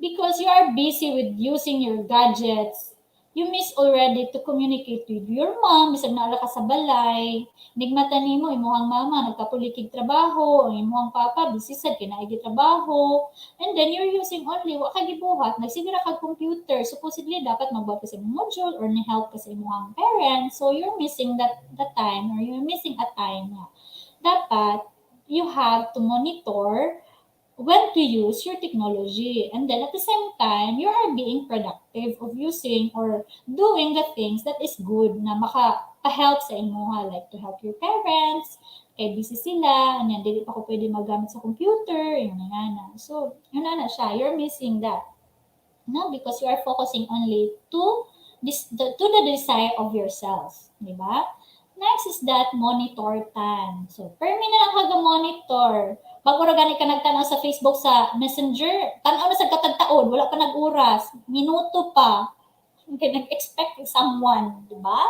F: Because you are busy with using your gadgets, you miss already to communicate with your mom, bisag naala ka sa balay, nigmata nimo imong mama nagkapulikig trabaho, ang imong papa busy sad kinaigi trabaho, and then you're using only wa ka gibuhat, nagsige ra ka computer, supposedly dapat magbuhat ka sa imong module or ni help ka sa imong parents, so you're missing that time or you're missing a time nga. Dapat you have to monitor when to use your technology and then at the same time you are being productive of using or doing the things that is good na maka-help sa imuha like to help your parents kay busy sila and dili pa ko pwede magamit sa computer yun na so yun na siya you're missing that no because you are focusing only to the desire of yourself di ba next is that monitor time so per minute lang haga-monitor pag organic ka nagtanaw sa Facebook sa Messenger, tanaw na sa katagtaon, wala pa nag-oras, minuto pa. Okay, nag-expect someone, di ba?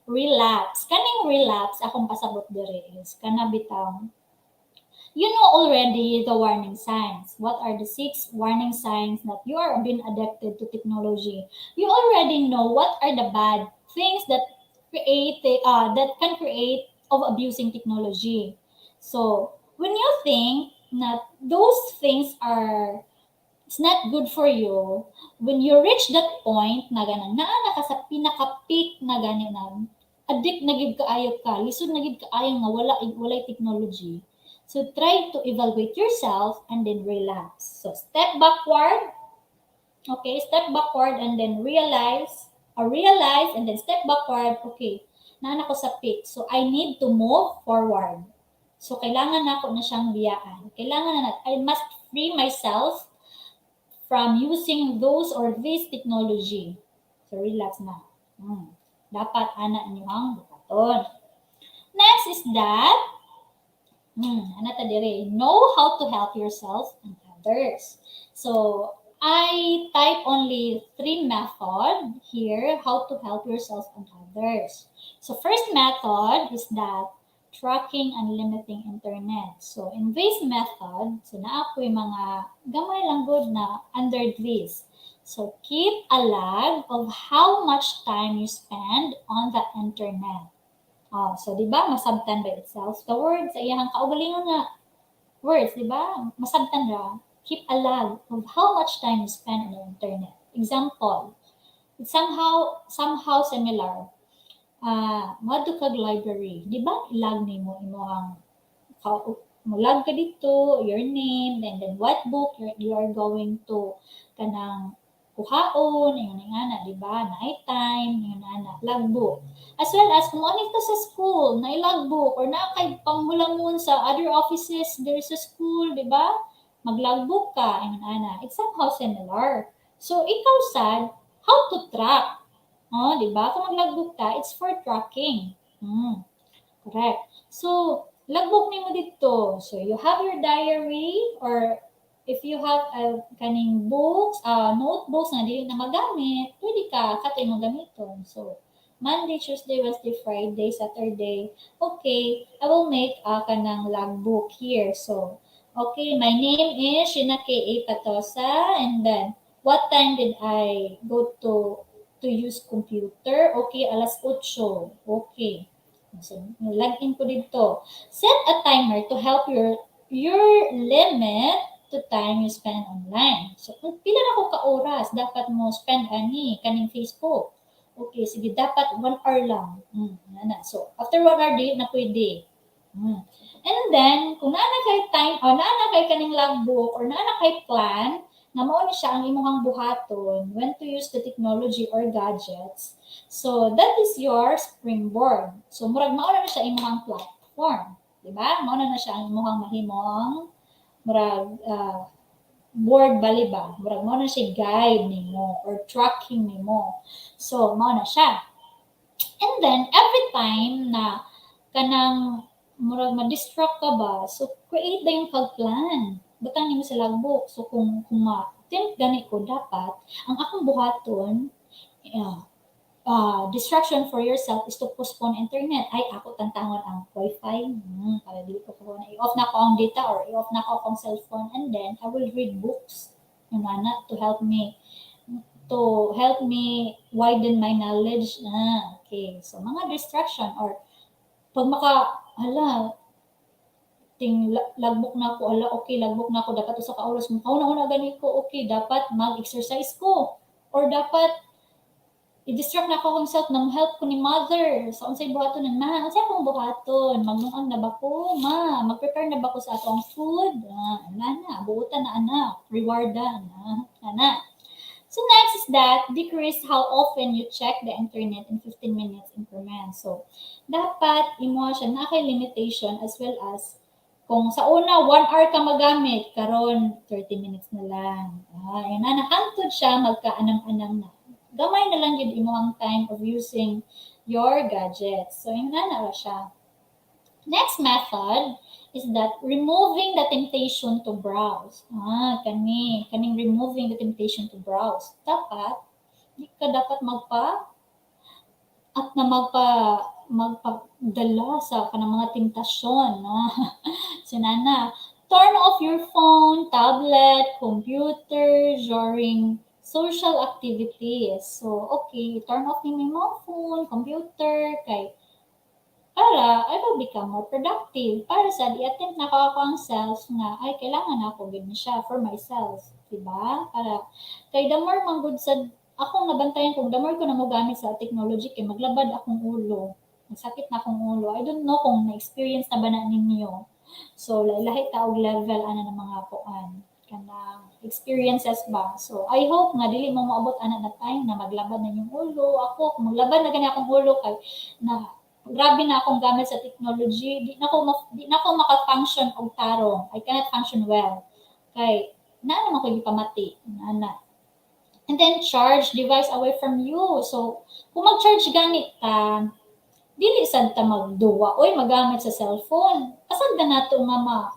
F: Relax. Kaning relax, akong pasabot dire is, kana bitaw. You know already the warning signs. What are the 6 warning signs that you are being addicted to technology? You already know what are the bad things that can create of abusing technology. So, when you think that those things it's not good for you, when you reach that point na ganang naa ka sa pinaka-peak na gani na addict na gid kaayo ka, lisod na gid kaayo nga walay technology. So try to evaluate yourself and then relax. So step backward. Okay, step backward and then realize and then step backward. Okay, naa ko sa peak. So I need to move forward. So, kailangan na ako na siyang biyaan. I must free myself from using those or this technology. So relax na. Dapat ana niyo ang bukaton. Next is that ano ta dire? Know how to help yourself and others. So I type only 3 method here how to help yourself and others. So first method is that tracking and limiting internet. So in this method, so naa po'y mga gamay lang good na under this. So keep a log of how much time you spend on the internet. So di ba masabtan by itself the words sa iyang kaugalingon nga words, di ba? Masabtan ra. Keep a log of how much time you spend on the internet. Example, it's somehow similar. Madto kag library, di ba? Ilag nimo imong mulag ka dito, your name, then what book you are going to kanang kuhaon, yun nga di ba? Night time, yun na, logbook. As well as kung ano ito sa school, na logbook, or na kay pangmulamon sa other offices there sa school, di ba? Mag-logbook ka, yun na. It's somehow similar. So, ikaw sad, how to track? Di ba? Kung mag-logbook ka, it's for tracking. Correct. So, logbook nimo dito. So, you have your diary, or if you have kaning books, notebooks na dili na magamit, pwede ka katay mo gamiton. So, Monday, Tuesday, Wednesday, Friday, Saturday. Okay, I will make kanang logbook here. So, okay, my name is Shina K.A. Patosa, and then what time did I go to use computer? Okay, alas 8. Okay. So, login ko dito. Set a timer to help your limit to time you spend online. So, kung pila na ko ka oras, dapat mo spend kaning Facebook. Okay, sige, dapat 1 hour lang. So, after 1 hour, di na pwede. And then, kung naana kay time, o naana kay kaning logbook, or naana kay plan, na mao ni siya ang imong buhaton when to use the technology or gadgets. So, that is your springboard. So, murag mao na siya imong platform. Diba? Mao na siya ang imong mahimong murag board bali ba? Murag mao na siya guide nimo or tracking nimo. So, mao na siya. And then, every time na kanang murag ma-distract ka ba, so create na yung pag-plan. Butang nimo sa logbook. So, kung ma-think gani ko, dapat, ang akong buhaton, distraction for yourself is to postpone internet. Ay, ako tantangon ang wifi. Para di ko po na i-off na ko ang data or i-off na ko ang cellphone, and then I will read books. Yung to help me widen my knowledge. Okay. So, mga distraction or pag logbook na ako, okay, logbook na ako, dapat usa ka oras, una gani ko, okay, dapat mag-exercise ko, or dapat i-distract na ako kung self na help ko ni mother. So, unsay buhaton ng ma? Unsay akong buhaton? Magnuang na ba ko? Ma, mag-prepare na ba ko sa atong food? Buutan na anak. Rewardan. So, next is that, decrease how often you check the internet in 15 minutes increments. So, dapat imo siya na kay limitation as well as kung sa una 1 hour ka magamit, karon 30 minutes na lang. Yun na, nakantod siya, magkaanang-anang na. Gamay na lang yun imo ang time of using your gadgets. So, yun na siya. Next method is that removing the temptation to browse. Kaning removing the temptation to browse. Dapat, di ka dapat magpadala sa kanang mga temptasyon. So, turn off your phone, tablet, computer during social activities. So, okay, turn off yung mga phone, computer, para I will become more productive. Para sa i-attempt na ako ang self nga, ay, kailangan ako ganyan siya for myself. Diba? Para, kay the more manggod sa, akong nabantayan kung the more ko na mo gamit sa technology, kay maglabad akong ulo. Nagsakit na akong ulo. I don't know kung na-experience na ba na ninyo. So, lahi taog level, ng mga kuan. Kanang experiences ba. So, I hope nga, dili mo maabot na time na maglabad na yung ulo. Ako, kung maglabad na ganyan akong ulo, kay, na, grabe na akong gamit sa technology, di na ako maka-function og tarong. I cannot function well. Kay na naman ko ipamati, ana. And then charge device away from you. So kung mag-charge gani ta, dili sad ta magduwa oy magamit sa cellphone. Asad na nato nga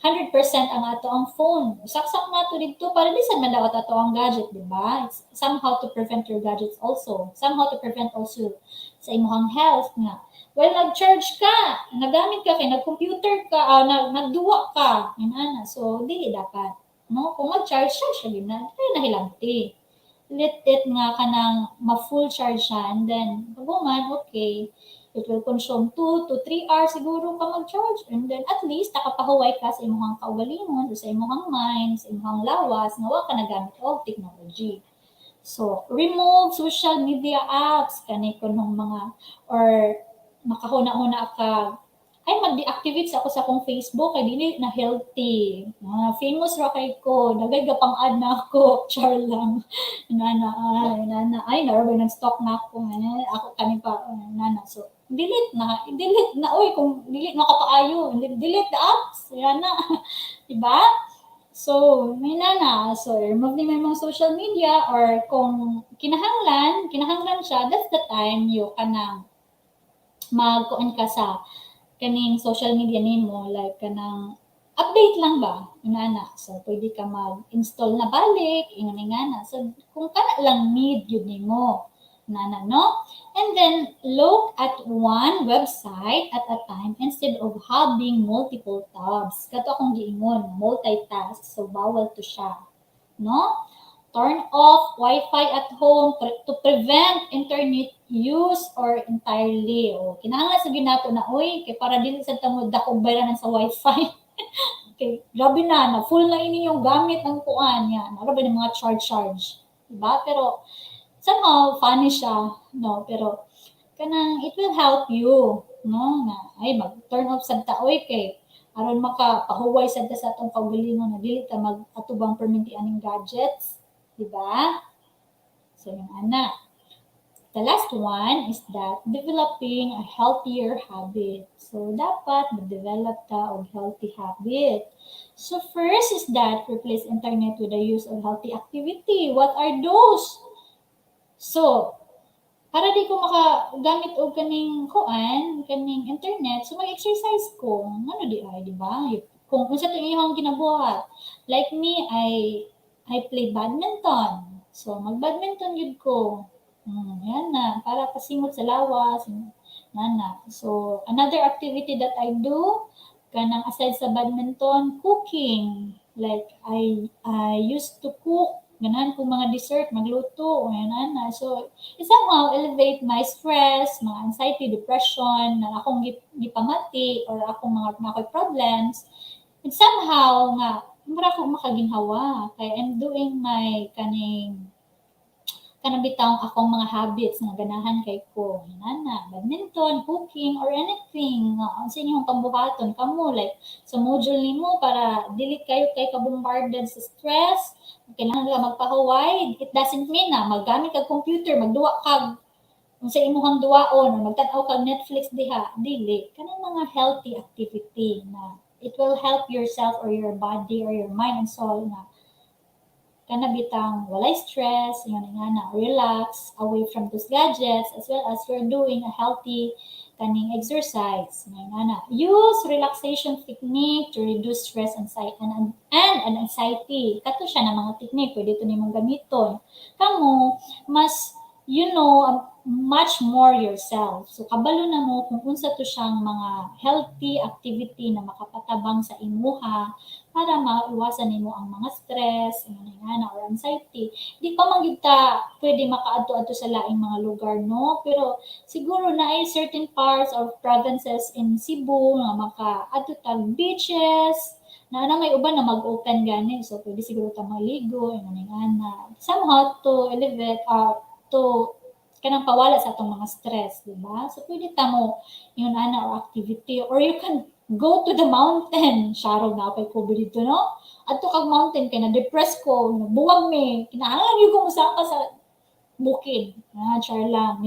F: 100% ang ato ang phone. Saksak nato dito para di sad man daw ato ang gadget, di ba? It's somehow to prevent your gadgets also. Somehow to prevent also sa imong health nga. Well, nag-charge ka, nagamit ka kay nag-computer ka, nagduwa ka, ana. So dili dapat, no? Kung mag-charge siya gyud na, nahilanti. Let it nga kanang ma-full charge siya and then pag okay, it will consume 2 to 3 hours siguro ka mag-charge and then at least nakapahuway ka sa imong kaugalingon, sa imong mind, sa imong lawas, nga wa ka nagamit og technology. So, remove social media apps kani kunong mga or makahuna-huna ka ay mag-deactivate sa ako sa akong Facebook kay dili na healthy. Famous ra kay ko, dagay gapang-add na ako, char lang. Nana, ay narabay nag-stalk na ako, ako kani pa, nana. So, delete na, oy, kung delete na ka paayo, delete the apps, yan na. Diba? So, may nana, so remove ni may mga social media or kung kinahanglan siya, that's the time you kanang magkuan ka sa kaning social media nimo like kanang update lang ba inana so pwede ka mag-install na balik ingana so kung kana lang need yun nimo nana no and then look at one website at a time instead of having multiple tabs kato akong giingon multitask so bawal to siya no. Turn off Wi-Fi at home to prevent internet use or entirely. O, kinahanglan sa ginato na, uy, kay para dili sa tamo dakog bayaran sa Wi-Fi. Okay, grabe na full na ini yung gamit ng kuan yan. Grabe ng mga charge. Diba? Pero, somehow, funny siya, no? Pero, kanang, it will help you, no? Na, ay, mag-turn off sa taoy kay aron makapahuway sa atong kaugalingon na dili ta mag-atubang permintian ng gadgets. Diba? So, yung ana. The last one is that developing a healthier habit. So, dapat mag-develop ta og healthy habit. So, first is that replace internet with the use of healthy activity. What are those? So, para di ko makagamit og kaning internet, so mag-exercise ko. Ano di ay, di ba? Kung unsa to iyang ginabuhat. Like me, I play badminton. So, mag-badminton yun ko. Yan na. Para kasimot sa lawas. Yan na. So, another activity that I do, kanang aside sa badminton, cooking. Like, I used to cook. Ganahan kong mga dessert, magluto. Yan na. So, it somehow elevate my stress, mga anxiety, depression, na akong gipamati, or akong mga problems. And somehow, nga, mura ko makaginhawa kaya I'm doing my kanang bitawng akong mga habits nga ganahan kay ko nana badminton cooking or anything sa inyong pambuhaton kamo like sa module nimo para dili kayo kay kabombarded sa stress kailangan ka magpahuway it doesn't mean na maggamit kag computer magduwa kag sa imong duwaon or magtan-aw kag Netflix diha dili kanang mga healthy activity na it will help yourself or your body or your mind and soul na kanabitang walay stress, yun nga na, relax, away from those gadgets, as well as you're doing a healthy kaning exercise. Yun nga na. Use relaxation technique to reduce stress and anxiety. Kato siya na mga technique, pwede ito nimong gamiton. Kamo, mas, much more yourself. So, kabalo na mo kung unsa to siyang mga healthy activity na makapatabang sa imuha para maiwasan nimo ang mga stress, or anxiety. Di pa man gyud ta pwede makaadto-adto sa laing mga lugar, no? Pero siguro na ay certain parts or provinces in Cebu nga makaadto tag beaches, na may uban na mag-open gani. So, pwede siguro ta maligo, somehow to elevate, to kanang pawala sa atong mga stress, di ba? So, pwede ta mo yun or activity. Or you can go to the mountain. Sharo na kay COVID dito, no? Adto kag mountain, kay na-depress ko, buwag me. Kinahanglan yung kung saan ka sa bukid. Char lang.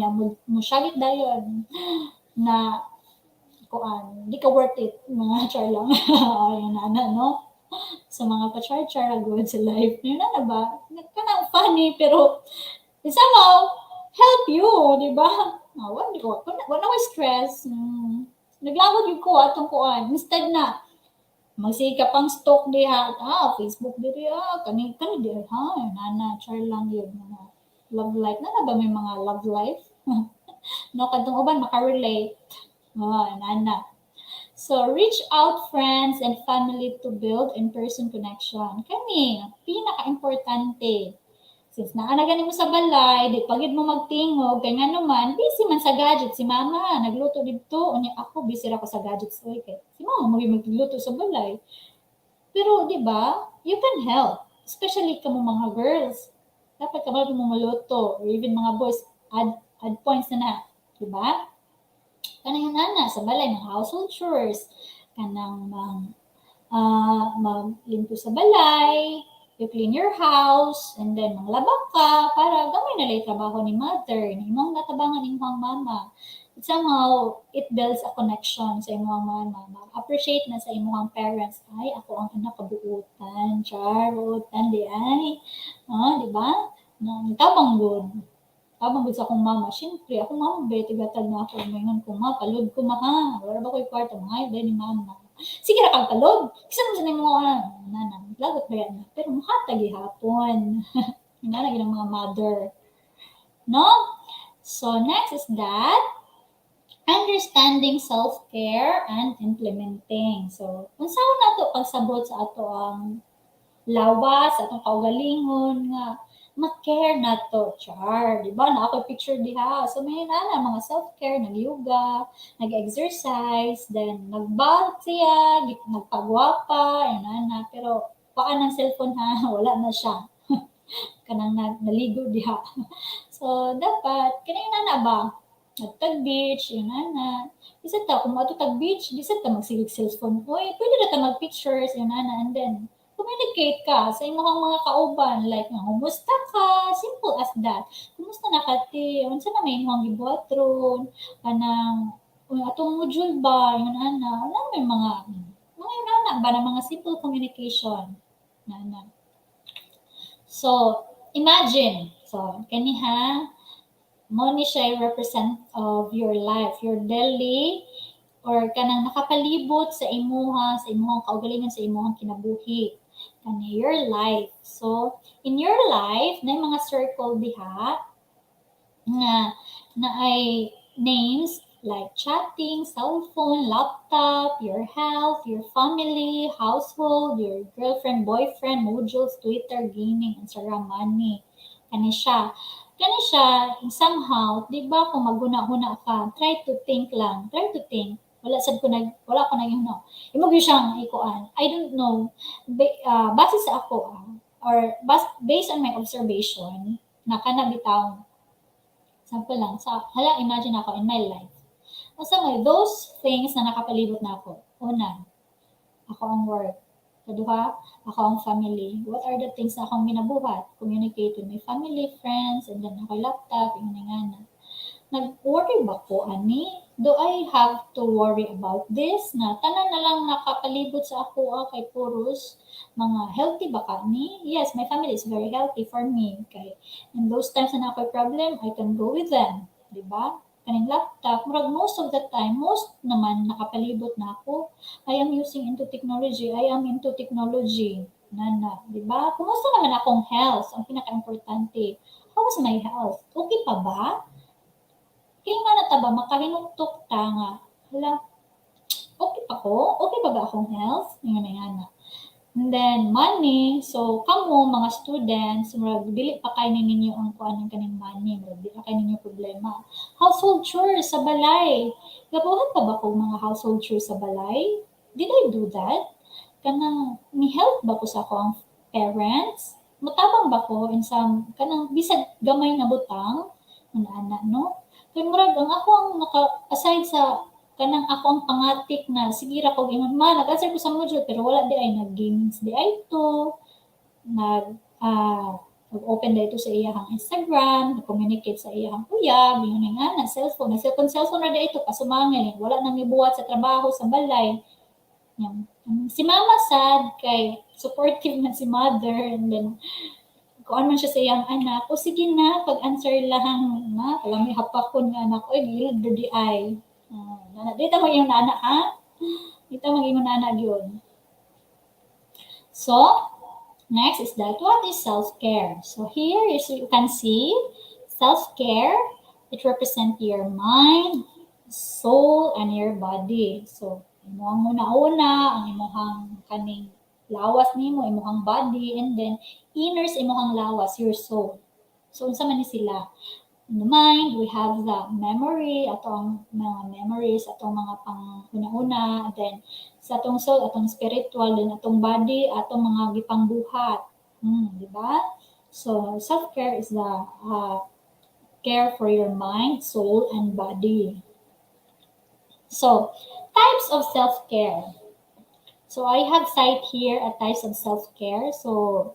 F: Musyagit dayon na, di ka worth it. Char lang. Ayun, no? sa mga pa-char-char agad sa life. Yun na ba? Kanang funny, pero it somehow help you, di ba? Wala ko, wala ko stress. Naglawag yung ko atong kuan. Instead na, magsika pang stalk diha, Facebook diha, kani diha, nana, char lang yun. Love life. Nana ba may mga love life? No, kadtong uban makarelate. Nana. So, reach out friends and family to build in-person connection. Kani, pinaka-importante. Since naanagani mo sa balay, di pagid mo magtingog, kaya nga naman, busy man sa gadget. Si mama, nagluto dito. Unya ako, busy ra ko sa gadgets. Okay. Si mama, magluto sa balay. Pero, di ba, you can help. Especially kamo mga girls. Dapat ka mo maluto. Or even mga boys, add points na. Di ba? Kanang ana sa balay ng household chores, kanang maglimpyo sa balay, you clean your house, and then manglaba ka para gamay na lay trabaho ni mother, ni imong natabangan imong mama. Somehow it builds a connection sa imong mama. Appreciate na sa imong parents. Ay, ako ang anak kabuutan, charutan di ay. Di ba? Tabang good. Tabang good sa akong mama. Siyempre, akong mama ba, tigatag na ako. Ngayon ko, palod ko ha. Wala ba ko yung kwarto? Mga ba ni mama. Sige na kang palod. Kasi mo sa mga nanang. Lagot ba yan? Pero makatagi hapon. Hinanagin ng mga mother. No? So, next is that. Understanding self-care and implementing. So, kung saan na ito pagsabot sa ato ang lawas, atong kaugalingon nga, mag-care na to, char. Diba? Na ako picture diha. So, may na mga self-care, nag-yoga, nag-exercise, then nag-bath siya, nagpagwapa, yun na. Pero, paan ng cellphone ha, wala na siya. Kanang naligo diha. So, dapat, kanina na ba? Nagtag-beach, yun na. Isa ta, kung matutag-beach, di sa ta magsilig cellphone. Uy, pwede na ta mag-pictures, yun na. And then, communicate ka sa imong mga kauban, like, kumusta ka? Simple as that. Kumusta na ka, te? Unsa na may imong gibuhat ron? Kanang, atong module ba? Yun ana. Ano may mga yun ana ba na mga simple communication? Na. So, imagine. So, kaniha, mo ni siya represent of your life, your daily, or kanang nakapalibot sa imuha, sa imuhang kaugalingon, sa imuhang kinabuhi. Kani your life. So, in your life, na mga circle diha na ay names like chatting, cellphone, laptop, your health, your family, household, your girlfriend, boyfriend, modules, Twitter, gaming, Instagram, money. Kani siya, somehow, di ba, kung maguna-huna ka, try to think. Wala ko na yun, no. Imag yun siyang ikuan. I don't know. Base sa ako, or based on my observation, na kanabitaw, sample lang, imagine ako in my life. Those things na nakapalibot na ako. Una, ako ang work. Kaduha, ako ang family. What are the things na akong ginabuhat? Communicate with my family, friends, and then ako laptop, yung nga. Nag-worry ba ko, ani? Do I have to worry about this? Na tanan na lang nakapalibot sa ako kay puros mga healthy ba ka ni? Yes, my family is very healthy for me. Okay. In those times na ako problem, I can go with them. Diba? Kaning laptop, most of the time, most naman nakapalibot na ako. I am using into technology. Nana, diba? Kumusta naman akong health? Ang pinaka-importante. How was my health? Okay pa ba? Kaya nga nataba, makahinuktok ta nga. Hala, okay pa ko? Okay pa ba akong health? Nga. And then, money. So, kamo, mga students, dili pa kayo ninyo ang kuan ng kaning money. Dili pa kayo ninyo problema. Household chores sa balay. Gabuhat pa ba ko mga household chores sa balay? Did I do that? Kanang, ni help ba ko sa akong parents? Mutabang ba ko in some, kanang, bisag gamay na butang? Ana, no? Kaya murag, ang ako ang aside sa kanang ako ang pangatik na sige ra ko ingon nag-answer ko sa module pero wala di ay nag-games di ay to nag-open dito sa iyang Instagram, nag-communicate sa iyang kuya, yun nga na cellphone ra di ito pasumangil wala nang ibuhat sa trabaho sa balay. Yan Si mama sad kay supportive man si mother, and then kuan man siya sa iyang anak, o sige na, pag-answer lang, na, pala may hapakon nga anak, oy, gilid do di ay. Dito mo yung nana, ha? Dito mo yung nana yun. So, next is that, what is self-care? So here you can see, self-care, it represents your mind, soul, and your body. So, imuhang una-una, ang imuhang kaning lawas nimo, imuhang body, and then inners imuhang lawas, your soul. So, unsa man ni sila? In the mind, we have the memory, atong mga memories, atong mga pang-una-una, then sa atong soul, atong spiritual, then atong body, atong mga gipangbuhat. Di ba? So, self-care is the care for your mind, soul, and body. So, types of self-care. So, I have cite here a types of self-care. So,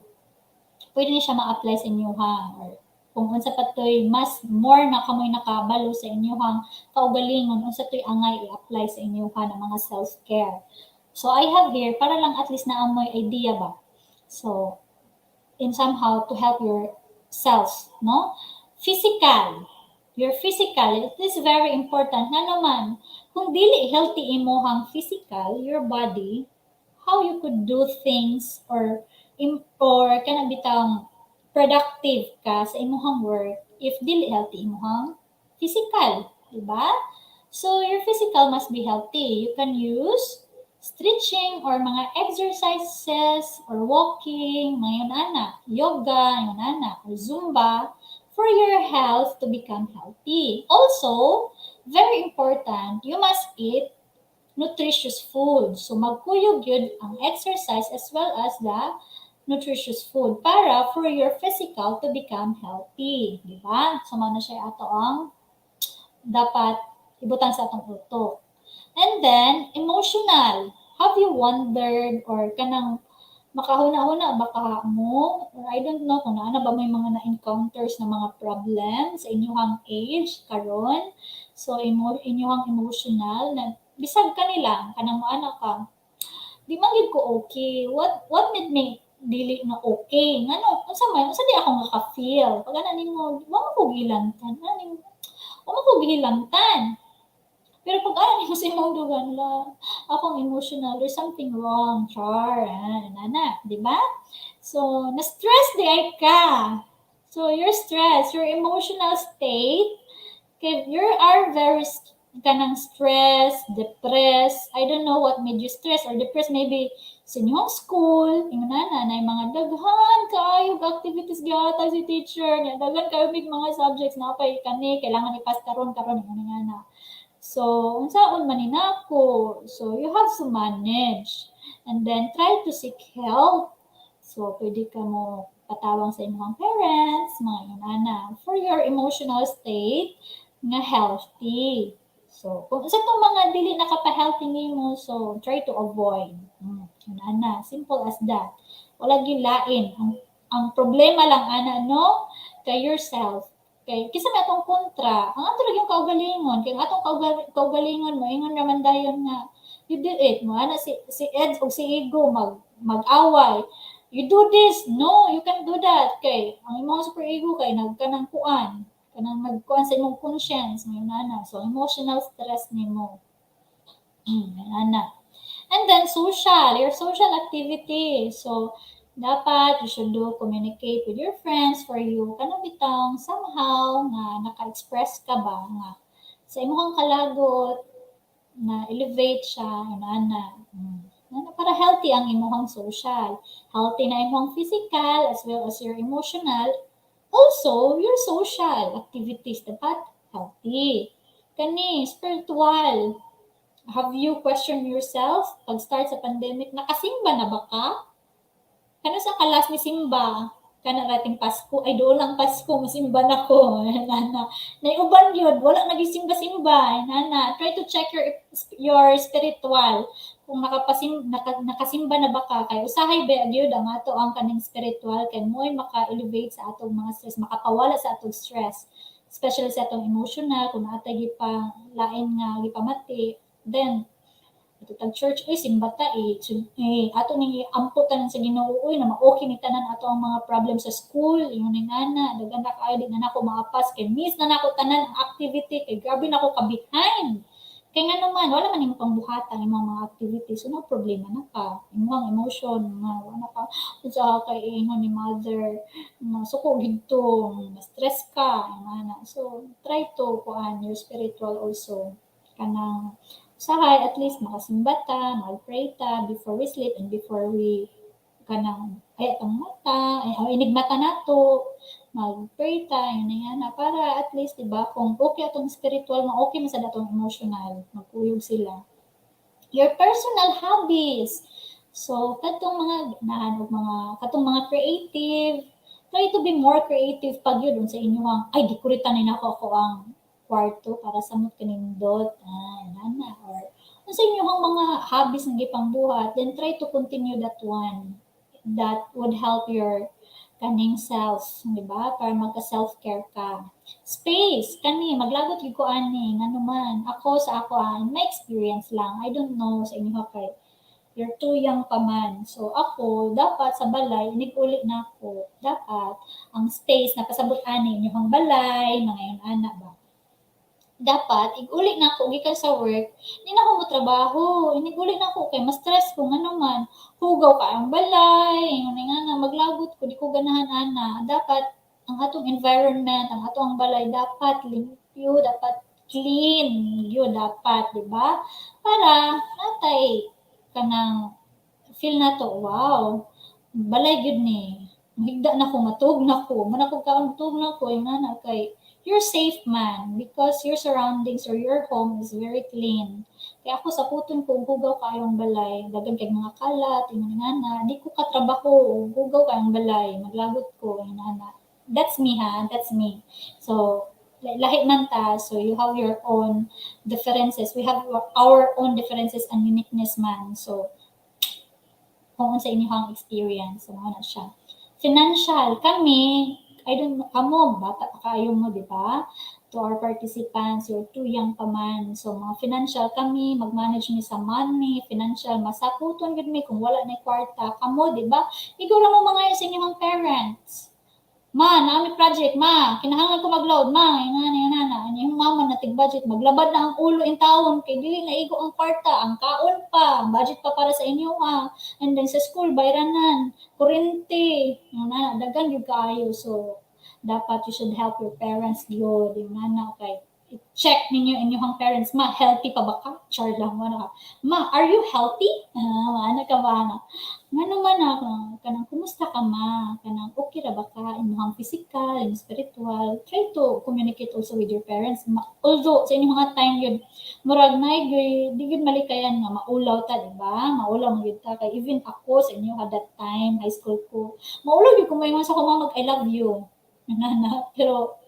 F: pwede niya siya ma-apply sa inyo ha. Or kung unsa pa to'y mas more na kamoy nakabalo sa inyo hang kaugalingon, unsa to'y angay i-apply sa inyo ha ng mga self-care. So, I have here, para lang at least na amoy idea ba. So, in somehow to help yourself, no? Physical. Your physical, it is very important. Nga naman, kung dili healthy imuhang physical, your body, how you could do things or kana bitang productive ka sa imuhang work if dili healthy imuhang physical, di ba? So your physical must be healthy. You can use stretching or mga exercises or walking, ngayon ana, yoga, ngayon ana, or Zumba, for your health to become healthy. Also, very important, you must eat nutritious food. So, magkuyog yun ang exercise as well as the nutritious food para for your physical to become healthy. Di ba? So, na siya ato ang dapat ibutang sa atong utok. And then, emotional. Have you wondered or kanang makahuna-huna baka mo, or I don't know kung naana ba may mga na-encounters na mga problems sa inyong age karon. So inyong emotional na bisag kanila kanang moana ka. Di man gid ko okay. What made me dili na okay? Ngano unsa di ako maka-feel? Pag ana nimo, wa ko gilantan. Ani wa ko gilantan. Pero pag ano mo sa imong dugan la, akong emotional, there's something wrong, char, nana, di ba? So, na-stress di ay ka. So, your stress, your emotional state, if you are very kanang stress, depressed, I don't know what made you stress or depressed, maybe sa inyong school, yung nana, na yung mga daghan kayo activities gyata si teacher, daghan kayo mga subjects na pay kani, kailangan ipas karon yung nana. So, unsaon man nako. So, you have to manage. And then, try to seek help. So, pwede ka mo patawang sa inyong parents, mga inana, for your emotional state nga healthy. So, kung sa itong mga dili nakapa-healthy nimo, so, try to avoid. Inana, simple as that. Wala gilain. Ang problema lang, ana, no? Kay yourself. Kay kisa may atong kontra, ang ato lang yung kaugalingon, kay atong kaugalingon mo ingon naman dayon nga you did it mo ana si Ed o si Ego mag-away. You do this, no, you can do that. Kay ang imong super ego kay nagkanang kuan, kanang nagkuan sa imong conscience ngayon ana. So emotional stress nimo. Ana. And then social, your social activity. So dapat you should do communicate with your friends for you kanang bitang somehow nga naka-express ka ba nga sa imong kalagot na elevate siya ana para healthy ang imong social, healthy na imong physical as well as your emotional, also your social activities dapat healthy. Kani spiritual, have you questioned yourself pag start sa pandemic, nakasimba na ba ka? Kano sa kalas ni Simba, kana rating Pasko, ay doon lang Pasko, masimba na ko, nana. Naiuban yun, wala nagisimba-simba, nana. Try to check your spiritual, kung nakasimba na ba ka, kay usahay ba yun, ang ato ang kaning spiritual, kay mo'y maka-elevate sa atong mga stress, makapawala sa atong stress, especially sa atong emotional, kung naatay pa lain nga gipamati, then, Tag church simbata ato ni amputan sa Ginoo na ma-okay ni tanan ato ang mga problem sa school ingon ni ana daghan na kay di na nako maapas kay miss na nako tanan ang activity kay grabe na ako ka behind kay nga naman wala man imong pangbuhatan imong mga activities so no problema na ka imong emotion nga wala ka sa kay ingon ni mother suko gidto stress ka ana so try to kuan your spiritual also kanang usahay at least makasimba ta, mag-pray ta before we sleep and before we kanang ay ang mata, ay inig mata nato, mag-pray ta, yun na yan, para at least, diba, kung okay atong spiritual, okay man sa datong emotional, magkuyog sila. Your personal hobbies. So, katong mga ganahan o katong mga creative, try to be more creative pag yun sa inyo ay, dekoritan na ako ang kwarto para sa mo kanindot nana or sa inyong mga hobbies nga gipangbuhat then try to continue that one that would help your kaning self di ba para magka self care ka space kani maglagot gyud ko ani ngano man ako sa ako my experience lang I don't know sa inyo kay you're too young pa man so ako dapat sa balay inig-uli na ako dapat ang space na pasabot ani inyong balay mga yon ana ba dapat ig-uli na ako gikan sa work di na ako motrabaho inig-uli na ako kay mas stress ko ngano man hugaw ka ang balay ingon nga maglagot ko di ko ganahan ana dapat ang atong environment ang atong balay dapat limpyo dapat clean yun dapat di ba para natay kanang feel na to wow balay gyud ni higda na ko matug na ko man ako kaon matug na ko yung nana kay you're safe man because your surroundings or your home is very clean. Kaya ako sa puton ko, hugaw kayong balay, dagan kay mga kalat, yung nana, di ko katrabaho, hugaw kayong balay, maglagot ko, yung nana. That's me ha, that's me. So, lahi man ta, so you have your own differences. We have our own differences and uniqueness man. So, kung sa inyong experience, so na siya. Financial, kami, I don't know, kamo, bata pa kayo mo, di ba? To our participants, you're too young pa man. So, mga financial kami, mag-manage mi sa money, financial, masakuton gud mi kung wala na kwarta. Kamo, di ba? Ikaw lang mo mga sa inyong parents. Ma, naami project, ma, kinahanglan ko mag-load, ma, yung mama na tig-budget, maglabad na ang ulo in taon, kay dili na igo ang kwarta, ang kaon pa, ang budget pa para sa inyo, and then sa school, bayranan, kurente, dagan yung kaayo, so, dapat you should help your parents yun, yung okay, check ninyo inyong parents, ma, healthy pa ba ka? Char lang mo na ka. Ma, are you healthy? Ano ka ba na? Nga naman ako, kanang kumusta ka ma? Kanang okay ra ba ka? Inyong physical, inyong spiritual. Try to communicate also with your parents. Although, sa inyong mga time yun, murag na, di yun malikayan nga, maulaw ta, diba? Maulaw mo yun ta. Kaya even ako sa inyo at that time, high school ko, maulaw yun kung may mga sa kumamag, I love you. Pero,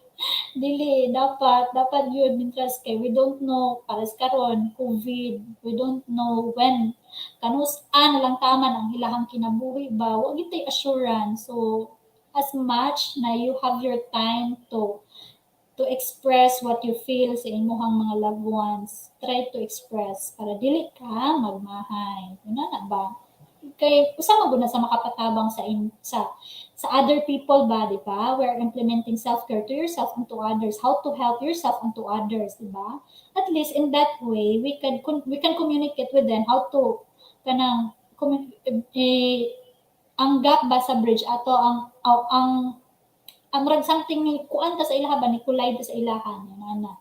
F: dili dapat yun interest kay we don't know pares karon COVID we don't know when kanus-an lang taman ang ilahang kinabuhi ba wa gid tay assurance so as much na you have your time to express what you feel sa imong mga loved ones try to express para dili ka magmahay na ba kay usama gud na sa makapatabang sa other people ba di ba we're implementing self-care to yourself and to others how to help yourself and to others di ba at least in that way we can communicate with them how to kanang ang gap ba sa bridge ato ang murag something ni kuan ta sa ilaha ba ni collide sa ilahan na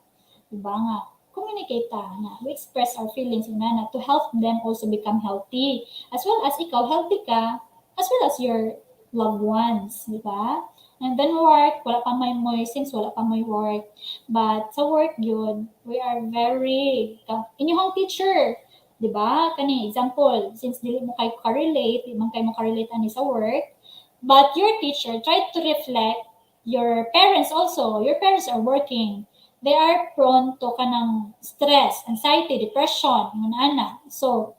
F: di ba nga communicate ta na we express our feelings na to help them also become healthy as well as ikaw healthy ka as well as your loved ones di ba and then work wala pa may since wala pa may work but sa work yun we are very inyong teacher di ba kani example since dili mo kay correlate di man kay mo correlate ani sa work but your teacher try to reflect your parents also your parents are working they are prone to kanang stress, anxiety, depression, ana. So,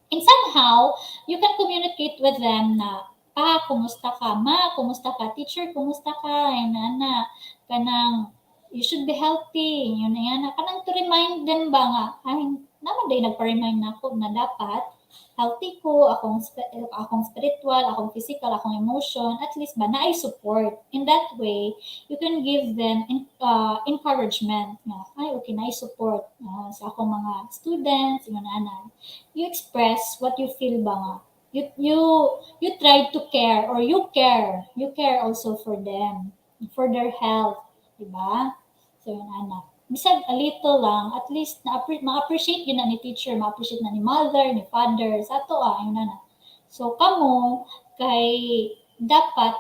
F: and somehow, you can communicate with them na, kumusta ka? Ma, kumusta ka? Teacher, kumusta ka? Ana, kanang, you should be healthy. Yun na yan. Kanang to remind them ba nga, ay, naman day nagpa-remind na ako na dapat healthy ko, akong spiritual, akong physical, akong emotion, at least ba na ay support. In that way, you can give them encouragement na, ay, okay, na support sa akong mga students, you express what you feel ba nga. You try to care, or you care also for them, for their health, diba? So yun, anak. Bisag a little lang, at least ma-appreciate yun na ni teacher, ma-appreciate na ni mother, ni father, sa ato yun na. So kamo, kay dapat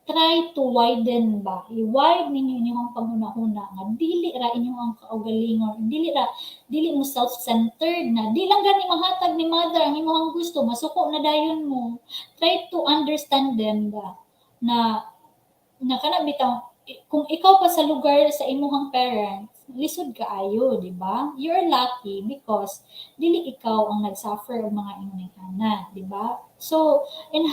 F: try to widen ba? I-wide ninyo inyong panghuna-huna nga dili ra inyong ang kaugalingon, dili mo self-centered na, di lang gani mahatag ni mother ang imong gusto, masuko na dayon mo. Try to understand them ba na kana bitaw kung ikaw pa sa lugar sa imong parents, lisod kaayo, di ba? You're lucky because dili ikaw ang nagsuffer og mga ingana, di ba? So, in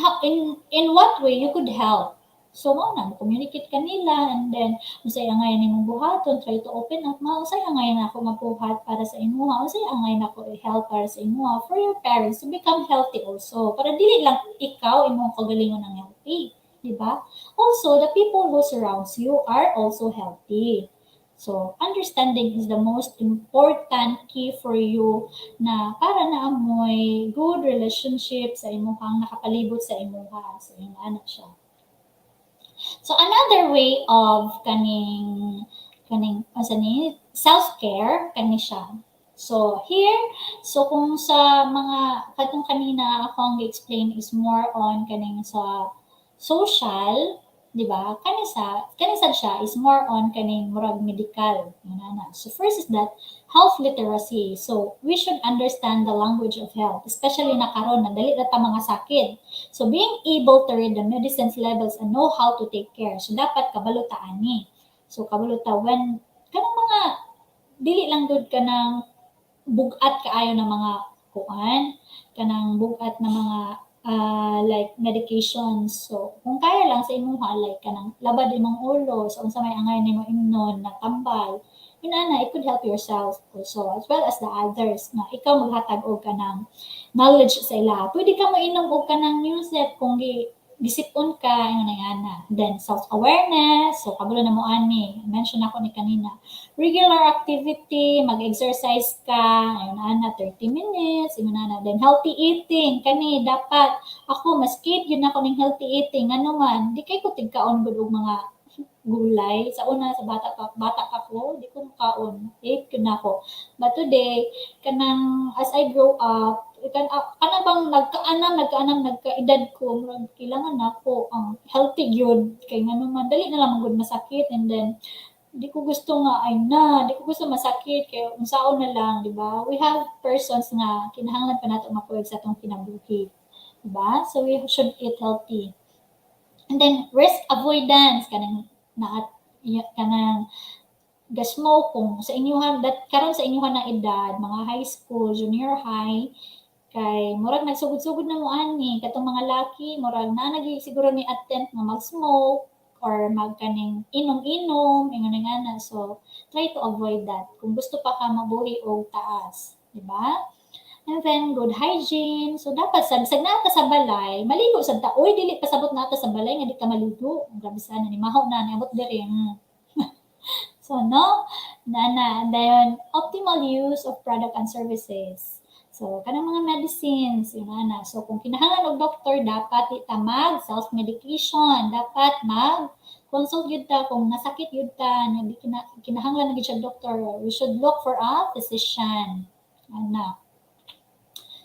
F: what way you could help? So, communicate kanila, and then, usay angayan nimong buhaton, try to open up, usay angayan ako mabuhat para sa imuha, usay angayan ako i-help para sa imuha, for your parents to become healthy also. Para dili lang ikaw imong kagalingon ng healthy, di ba? Also, the people who surrounds you are also healthy. So, understanding is the most important key for you na para na amoy good relationship sa imuhang nakapalibot sa imuha. So, yun anak siya. So, another way of kaning self-care, kani siya. So, here, kung sa mga, katong kanina akong explain is more on kaning sa social, di ba? Kanisa siya is more on kaning murag medical. So first is that health literacy. So we should understand the language of health, especially na karon na dali ra ta mga sakit. So being able to read the medicines levels and know how to take care. So dapat kabalo ta ani. So kabalo ta when kanang mga dili lang gud kanang bugat kaayo na mga kuan, kanang bugat na mga like medications. So, kung kaya lang sa imuha, like kanang labad imong ulo, so unsa may angay nimo imnon na tambal, it could help yourself also, as well as the others, na ikaw maghatag og kanang knowledge sa ila. Pwede ka mo inom og kanang music kung gisipon ka, Then, self-awareness, so kabalo na mo ani, mention ako ni kanina. Regular activity, mag-exercise ka, 30 minutes, Then, healthy eating, kani, dapat, ako, maskip yun ako ng healthy eating, man, di kay ko tigkaon gud og mga gulay. Sa una, sa bata pa ko, di ko makaon, eat ko na ako. But today, kanang, as I grow up, bang nagkaedad ko, kailangan na ako ang healthy yun, kay man, dali na lang magud masakit, and then, di ko gusto masakit, kaya unsaon na lang, di ba? We have persons nga, kinahanglan pa nato makuwag sa atong kinabuhi, di ba? So, we should eat healthy. And then, risk avoidance, kanang gasmo kung sa inyuhan, karon sa inyuhan na edad, mga high school, junior high, kay murag nagsugod-sugod na mo ani katong mga laki, murag na siguro ni attempt na mag-smoke or magkaning inom-inom, ingana. So, try to avoid that. Kung gusto pa ka mabuhi og taas, di ba? And then, good hygiene. So, dapat sag nata sa balay, maligo sad ta. Uy, dili pasabot nata sa balay nga di ka maligo. Grabe sana ni mahaw na niabot diri. So, no? Then, optimal use of product and services. So, kanang mga medicines, So, kung kinahanglan og doktor, dapat ita self-medication. Dapat consult yun ta kung nasakit yun ta, kinahanglan na gid siya doktor. We should look for a physician.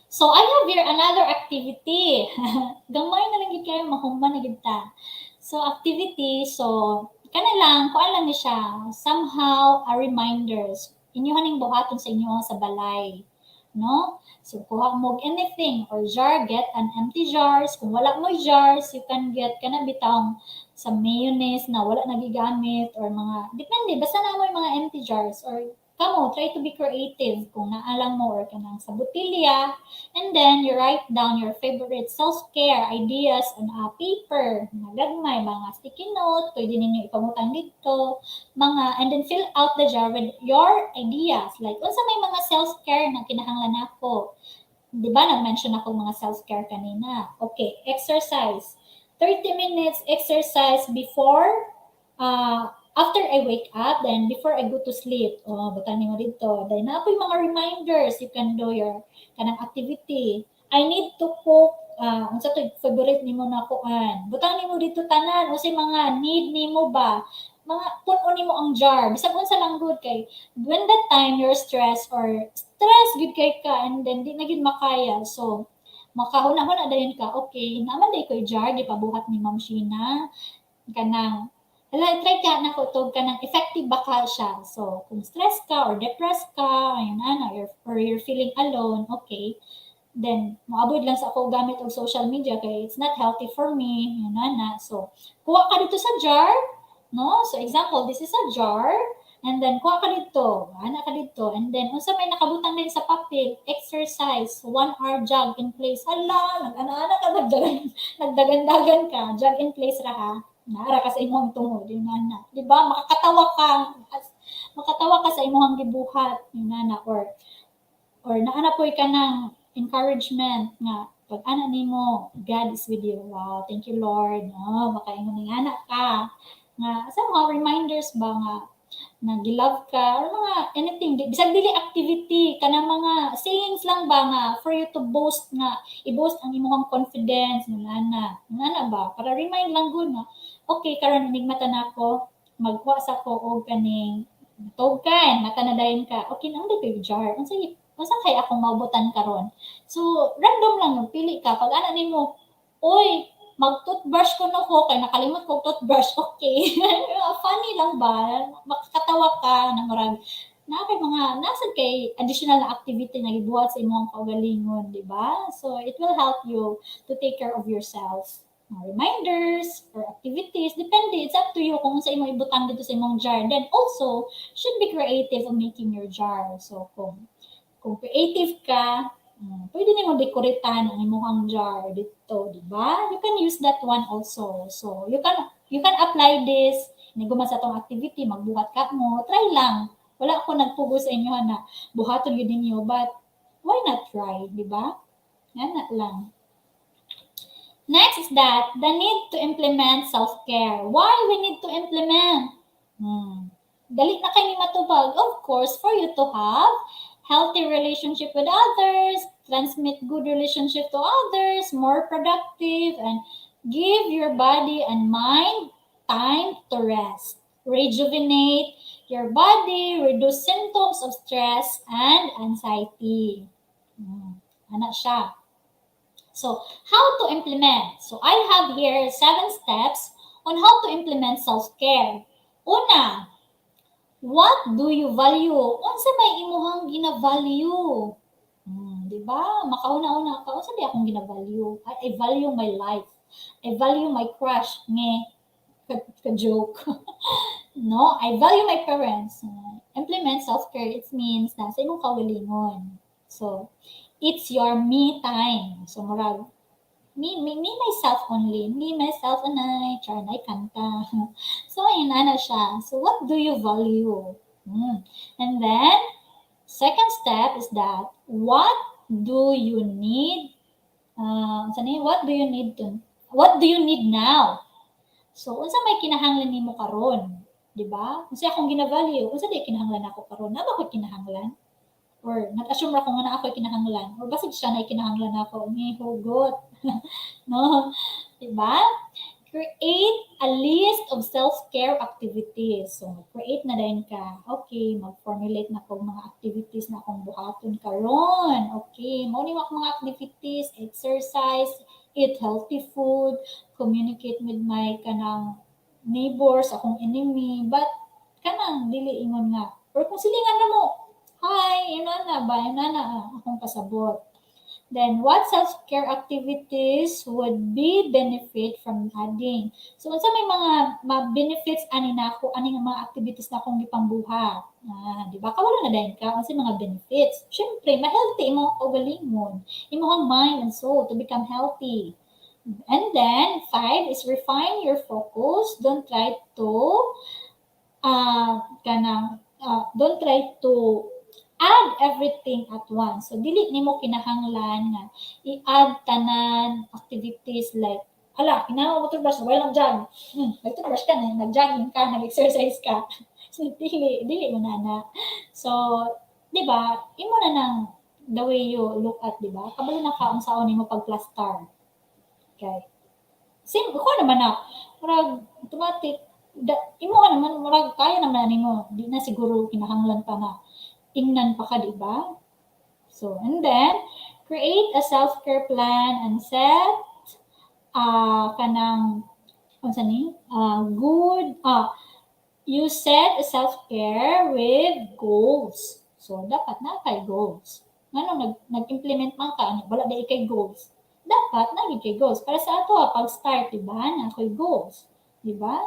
F: So, I have here another activity. Gamay na lang gid kayo, mahuman na gid ta. So, activity, kana lang, kuan lang ni siya, somehow a reminders. Inyuhan ning buhaton sa inyo sa balay. No? So, kuha mo anything or jar, get an empty jars. Kung wala mo jars, you can get bitang sa mayonnaise na wala nagigamit or mga, depende, basta na mo yung mga empty jars or kamo, try to be creative kung naalang mo or kanang sa botilya. And then, you write down your favorite self-care ideas on a paper. Mga gagmay, mga sticky note, pwede ninyo ipamutang dito. And then fill out the jar with your ideas. Like, unsa may mga self-care na kinahanglan ako. Di ba, nag-mention ako mga self-care kanina. Okay, exercise. 30 minutes exercise before after I wake up, then before I go to sleep, butani mo dito. Then napoy mga reminders, you can do your kanang activity. I need to cook, unsa to favorite nimo na kuan. Butani mo dito tanan, o say mga need nimo ba? Mga puno nimo ang jar. Bisag unsa lang good kay when that time you're stressed or stress good kay ka and then di na gid makaya. So makahuna-huna dayon ka, okay, naman day ko jar gipabuhat ni Ma'am Sheena kanang try ka na ko tog kanang effective ba ka siya. So, kung stress ka or depressed ka, ayun or you're feeling alone, okay, then moabot lang sa ako gamit og social media kay it's not healthy for me, yun na. So, kuha ka dito sa jar, no? So, example, this is a jar, and then kuha ka dito, ana ka dito, and then unsa may nakabutang din sa papel, exercise, 1 hour jog in place. Ala, nag-ana ka nagdagan-dagan ka, jog in place ra ha. Naara ka sa imong tungod, yun na. Di ba? Makatawa ka sa imong gibuhat, yun na. Or naana po ka ng encouragement nga, pag ana nimo, God is with you. Wow, thank you Lord. No, makaingon ning anak ka. Nga, sa mga reminders ba nga, nag-love ka, or mga anything, bisag dili activity, kanang mga sayings lang ba nga, for you to boast nga, i-boast ang imong confidence, nana ba, para remind lang good na, okay, karon inigmata na ako, magkuha sa ko og kaning togkan, mata na dayon ka, okay, nang di kayo jar, unsa kay akong maubutan karon. So, random lang, pili ka, pag ana nimo, oy, mag-toothbrush ko na ko, kaya nakalimot ko toothbrush, okay. Funny lang ba? Makakatawa ka na marag, nasa kay additional na activity na gibuhat sa imong kaugalingon, di ba? So, it will help you to take care of yourself. Reminders or activities, depende, it's up to you kung sa imong ibutang dito sa imong jar. Then also, should be creative on making your jar. So, kung creative ka, pwede nimo dekoretan ang imong jar dito, di ba? You can use that one also. So, you can apply this, niguma sa tong activity, magbuhat ka mo, try lang. Wala ako nagpugo sa inyo na buhaton yun ninyo, but why not try, di ba? Yan na lang. Next is that the need to implement self-care. Why we need to implement? Dali na kayo ni matubag. Of course, for you to have healthy relationship with others, transmit good relationship to others, more productive, and give your body and mind time to rest. Rejuvenate your body, reduce symptoms of stress and anxiety. Ano siya? So, how to implement? So, I have here 7 steps on how to implement self-care. Una, what do you value? Unsa may imuhang gina-value? Di ba? Makauna-una ka, unsa di akong gina-value? I value my life. I value my crush. Ka-joke. No, I value my parents. Implement self-care, it means na sa imong kaugalingon. So, it's your me time. So, murag, me, myself only. Me, myself, and I. Char, na kanta. So, ayun na siya. So, what do you value? And then, second step is that, what do you need? What do you need now? So, unsa may kinahanglan nimo karon? Di ba? Unsa akong gina-value? Unsa di kinahanglan ako karon? Na ba ko kinahanglan? Or nag-assume ra ko nga na ako kinahanglan, or basig siya na kinahanglan ako, hugot. No? Diba? Create a list of self-care activities. So, create na din ka. Okay, mag-formulate na ko mga activities na akong buhaton karon. Okay, mao ni mga activities, exercise, eat healthy food, communicate with my kanang neighbors, akong enemy, but kanang dili ingon nga. Or kung silingan na mo, hi, yun na, akong pasabot. Then, what self-care activities would be benefit from adding? So, unsa may mga benefits ani nako, ani nga mga activities na akong gipambuhat. Di ba? Kawala na dayon ka, unsa mga benefits? Syempre, ma-healthy imo kaugalingon, imong mind and soul to become healthy. And then, 5 is refine your focus. Don't try to don't try to add everything at once. So, dili nimo kinahanglan nga i-add tanan activities like, hala, kinahanglan mo toothbrush, wala lang jog. Nag-toothbrush ka na, nag-jogging ka, nag-exercise ka. So, dili mo na. So, di ba, imo na nang the way you look at, di ba? Kabalo na ka ang saon nimo pag-plaster. Okay. Same, ko naman na, murag, automatic, imo ka naman, murag, kaya naman nimo, di na siguro kinahanglan pa na, tingnan pa ka, di ba? So, and then, create a self-care plan and set, you set a self-care with goals. So, dapat na kay goals. Ngano, nag-implement man ka, wala na kay goals. Dapat na kay goals. Para sa ato, pag-start, di ba, na kay goals. Di ba?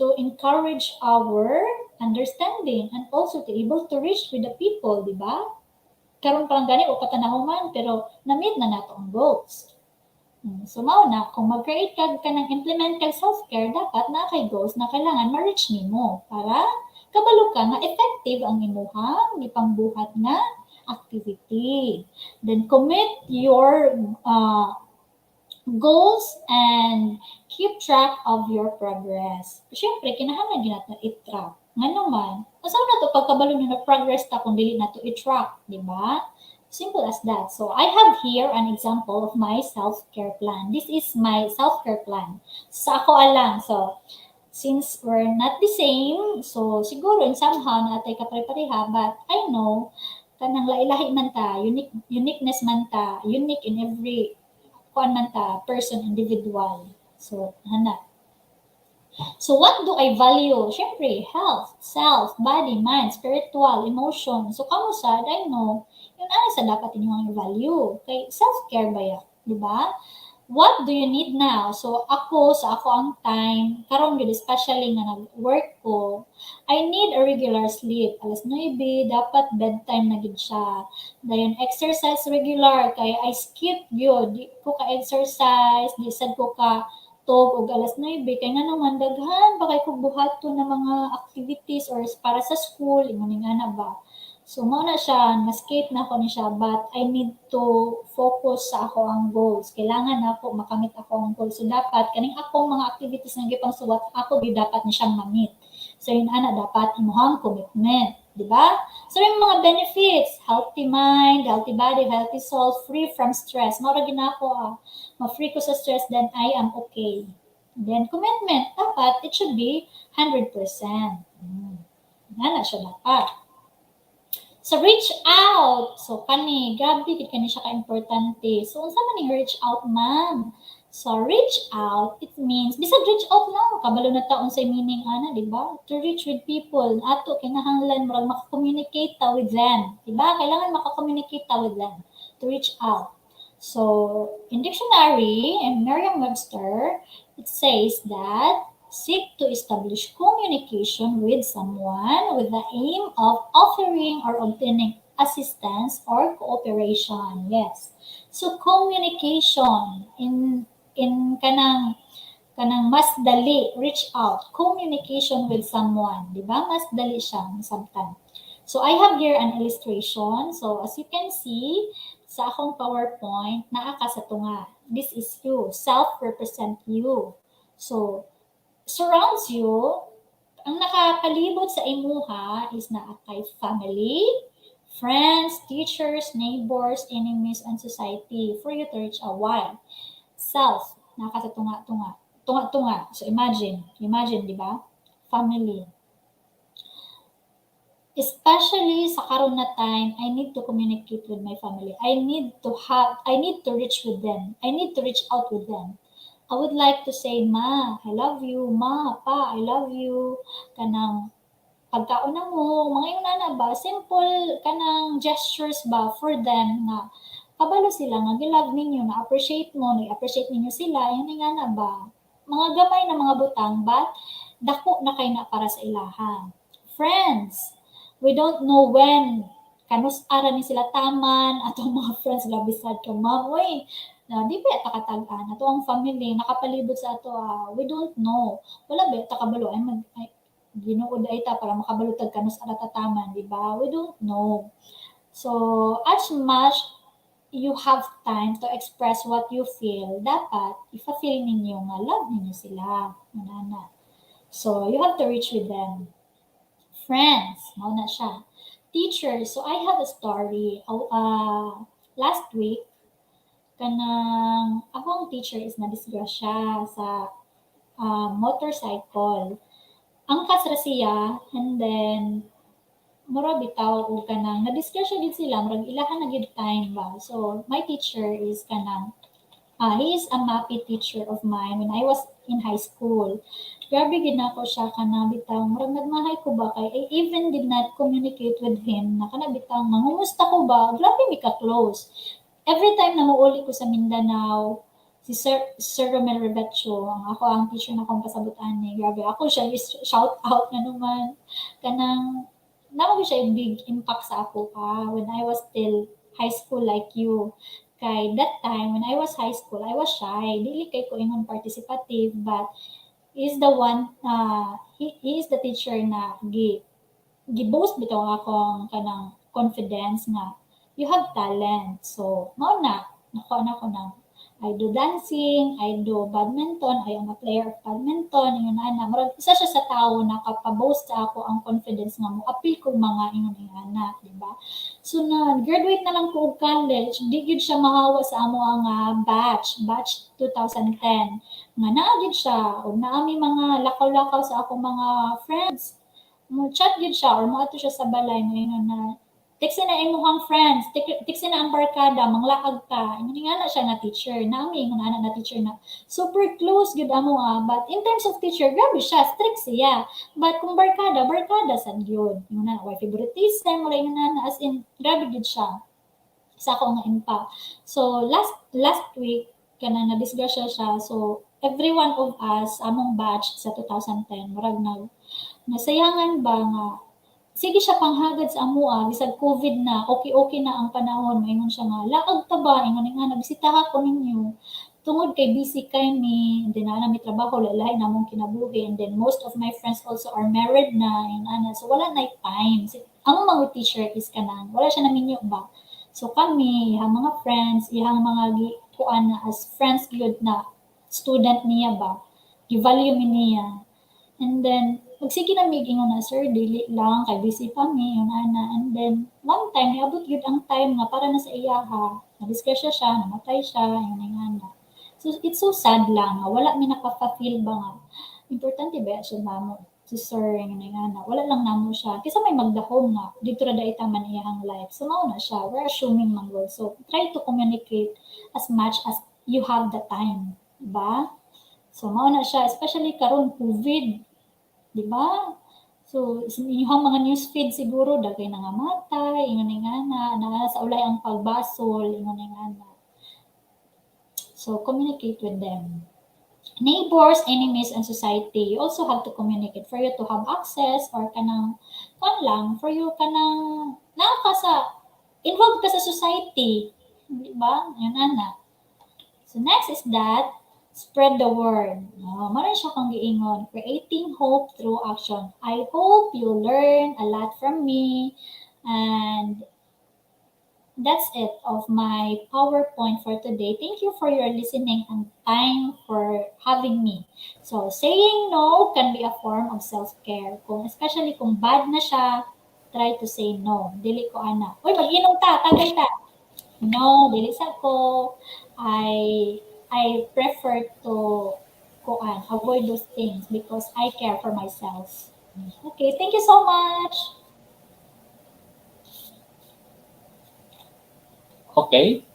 F: To encourage our understanding and also to able to reach with the people, di ba? Karon pa lang gani o katanahuman pero na-meet na nato ang goals. So mao na kung mag-create ka ng implement kag self-care, dapat na kay goals na kailangan ma-reach nimo para kabalo ka nga effective ang imuhang gipangbuhat nga activity. Then commit your goals and keep track of your progress. Siyempre, kinahanglan din natin i-track. Nga naman, saan na to pagkabalo na progress ta kung dili na to i-track, di ba? Simple as that. So, I have here an example of my self-care plan. This is my self-care plan. Sa ako alang. So, since we're not the same, so siguro in somehow natay kapare-pareha, but I know, kanang lahi-lahi man ta, uniqueness man ta, unique in every person, individual. So, hanap. So, what do I value? Siyempre, health, self, body, mind, spiritual, emotion. So, kamo sad, I know, yun ano sa dapat inyong value. Okay, self-care ba yan? Diba? What do you need now? So, sa ako ang time, karon gid especially nga nag-work ko, I need a regular sleep. Alas 9, dapat bedtime na gid siya. Dayon exercise regular, kay I skip yun. Di ko ka-exercise, di sad ko ka tog og alas 9, kay nga naman daghan pa kay kog buhaton na mga activities or para sa school, imo ni nga na ba. So, mao na siya, na-skip na ako ni siya, but I need to focus sa ako ang goals. Kailangan na ako makamit ako ang goals. So, dapat, kaning akong mga activities na gipang suwat, ako dapat ni siyang mamit. So, yun dapat imuhang commitment. Diba? So, yung mga benefits, healthy mind, healthy body, healthy soul, free from stress. Mara ginako, ma-free ko sa stress, then I am okay. Then, commitment, dapat, it should be 100%. Na siya dapat. So, reach out. So, grabe, kani siya ka-importante. So, unsa man yung reach out, ma'am? So, reach out, it means, bisag reach out lang, kabalo na taon sa meaning, di ba? To reach with people. Ato, kinahanglan, marag makakommunicate ta with them. Di ba? Kailangan makakommunicate ta with them. To reach out. So, in dictionary, and Merriam-Webster, it says that, seek to establish communication with someone with the aim of offering or obtaining assistance or cooperation. Yes. So, communication in kanang mas dali, reach out, communication with someone, di ba? Mas dali siya sometimes. So, I have here an illustration. So, as you can see, sa akong PowerPoint, naa ka sa tunga. This is you. Self-represent you. So, surrounds you, ang nakapalibot sa imuha is naatay family, friends, teachers, neighbors, enemies, and society for you to reach a while. Self, nakatatunga-tunga. Tunga-tunga. So imagine, di ba? Family. Especially sa karon na time, I need to communicate with my family. I need to reach with them. I need to reach out with them. I would like to say, Ma, I love you. Ma, Pa, I love you. Kanang pagkauna mo, mga yun ba? Simple kanang gestures ba for them na kabalo sila nga gilove ninyo, na-appreciate mo, na-appreciate ninyo sila, yun nga na ba? Mga gamay na mga butang, but dako na kay na para sa ilaha. Friends, we don't know when kanus ara ni sila taman atong mga friends labi sad ka ma'am oy na di ba ta katag-an ato ang family nakapalibot sa ato we don't know wala ba ta kabalo ay ginuod ay ta para makabalo tag kanus ara ta taman di ba we don't know so as much you have time to express what you feel dapat ifa-feel ninyo nga love ninyo sila manana so you have to reach with them friends mao na siya teachers. So I have a story. Last week, kanang akong teacher is na-disgrasya sa motorcycle. Angkas ra siya, and then mura bitaw o kanang na-disgrasya gid sila, murag ilahan na gid time ba. So my teacher is kanang he is a MAPI teacher of mine when I was in high school. Grabe gid nako siya kana bitaw murag nagmahay ko ba kay I even did not communicate with him na kana bitaw mangumusta ko ba grabe mi ka close every time na muuli ko sa Mindanao si Sir Romel Revetio ang ako ang teacher na kong pasabutan ni grabe ako siya shout out na naman kanang namo siya big impact sa ako when I was still high school like you kay that time when I was high school I was shy dili kay ko ingon participative but is the one he is the teacher na gi-boast bitaw akong kanang confidence nga you have talent so mao na nakuha na ko ng I do dancing, I do badminton, I am a player of badminton, ingon ana murag isa siya sa tawo na kapaboast sa ako ang confidence nga mo apil ko mga ingon ana di ba so na graduate na lang ko og college di gyud siya mahawa sa amo ang batch 2010 nga naa gyud siya ug naa mi mga lakaw-lakaw sa akong mga friends mo chat gyud siya or moadto siya sa balay mo ingon na Tiksi na imuhang friends, tiksi na ang barkada, manglaag ka. Ingon nga na siya na teacher. Nami, ingon na teacher na super close gyud amo but in terms of teacher, grabe siya, strict siya. But kung barkada sad gyud. Ingon na, why favoritism, wala ingon na, as in, grabe gyud siya. Sa ako nga impa. So, last week, kana na-disgrasya siya. So, every one of us, among batch sa 2010, marag nasayangan ba nga, sige siya panghagad sa amoa bisag COVID na okay na ang panahon maingon siya nga laag ta ba ingon nga nabisita ko ninyo tungod kay busy kay mi and then ana mi trabaho lahi namong kinabuhi and then most of my friends also are married na and ana so wala na time ang mga teacher is kanang wala siya naminyo ba so kami ihang mga friends ihang mga kuan na as friends gyud na student niya ba gi-value mi niya and then magsige na mig ingon na sir dili lang kay busy pa mi yun ana and then one time niabot gyud ang time nga para na sa iyaha na-disgrasya siya namatay siya yun ana so it's so sad lang nga wala mi nakaka-feel ba nga importante ba siya namo si sir yun ana wala lang namo siya kaysa may magdahom nga dito ra daita man iyang life so mao na siya we're assuming man God so try to communicate as much as you have the time ba so mao na siya especially karon COVID di ba? So, yung mga news feed siguro, dagay na nga matay, ingon na sa ulay ang pagbasol, ingon na. So, communicate with them. Neighbors, enemies, and society, you also have to communicate for you to have access or kanang, for you kanang, involved ka sa society. Di ba? Yan ana. So, next is that, spread the word. Maran siya kang giingon. Creating hope through action. I hope you learn a lot from me. And that's it of my PowerPoint for today. Thank you for your listening and time for having me. So, saying no can be a form of self-care. Especially kung bad na siya, try to say no. Dili ko ana. Uy, mag-inom ta. Tagay ta. No, dili sa ko. I prefer to avoid those things because I care for myself. Okay, thank you so much.
A: Okay,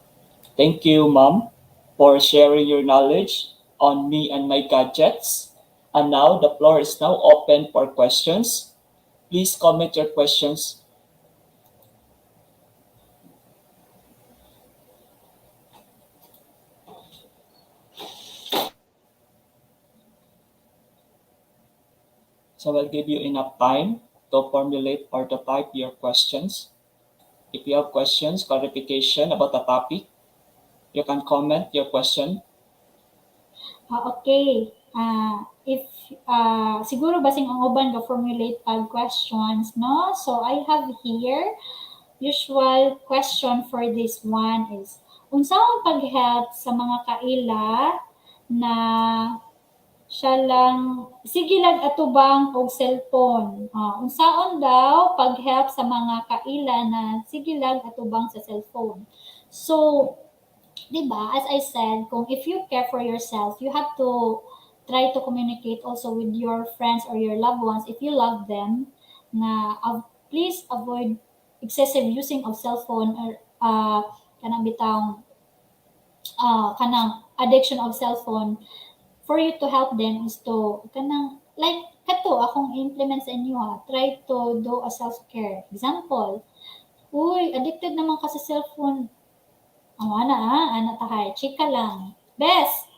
A: thank you, Mom, for sharing your knowledge on me and my gadgets. And now the floor is now open for questions. Please comment your questions. So I'll give you enough time to formulate or to type your questions. If you have questions, clarification about the topic, you can comment your question.
F: Okay. If siguro basing ang uban ga formulate pag questions, no? So I have here usual question for this one is unsaon pag-help sa mga kaila na siya lang sige lang atubang og cellphone. Unsaon daw pag-help sa mga kaila na sige lang atubang sa cellphone. So, 'di ba, as I said, kung if you care for yourself, you have to try to communicate also with your friends or your loved ones if you love them na please avoid excessive using of cellphone or kanang bitang kanang addiction of cellphone. For you to help them is to kanang like kato akong implement sa inyo try to do a self-care. Example, uy, addicted naman ka sa cellphone. Ana tahay, chika lang. Bes,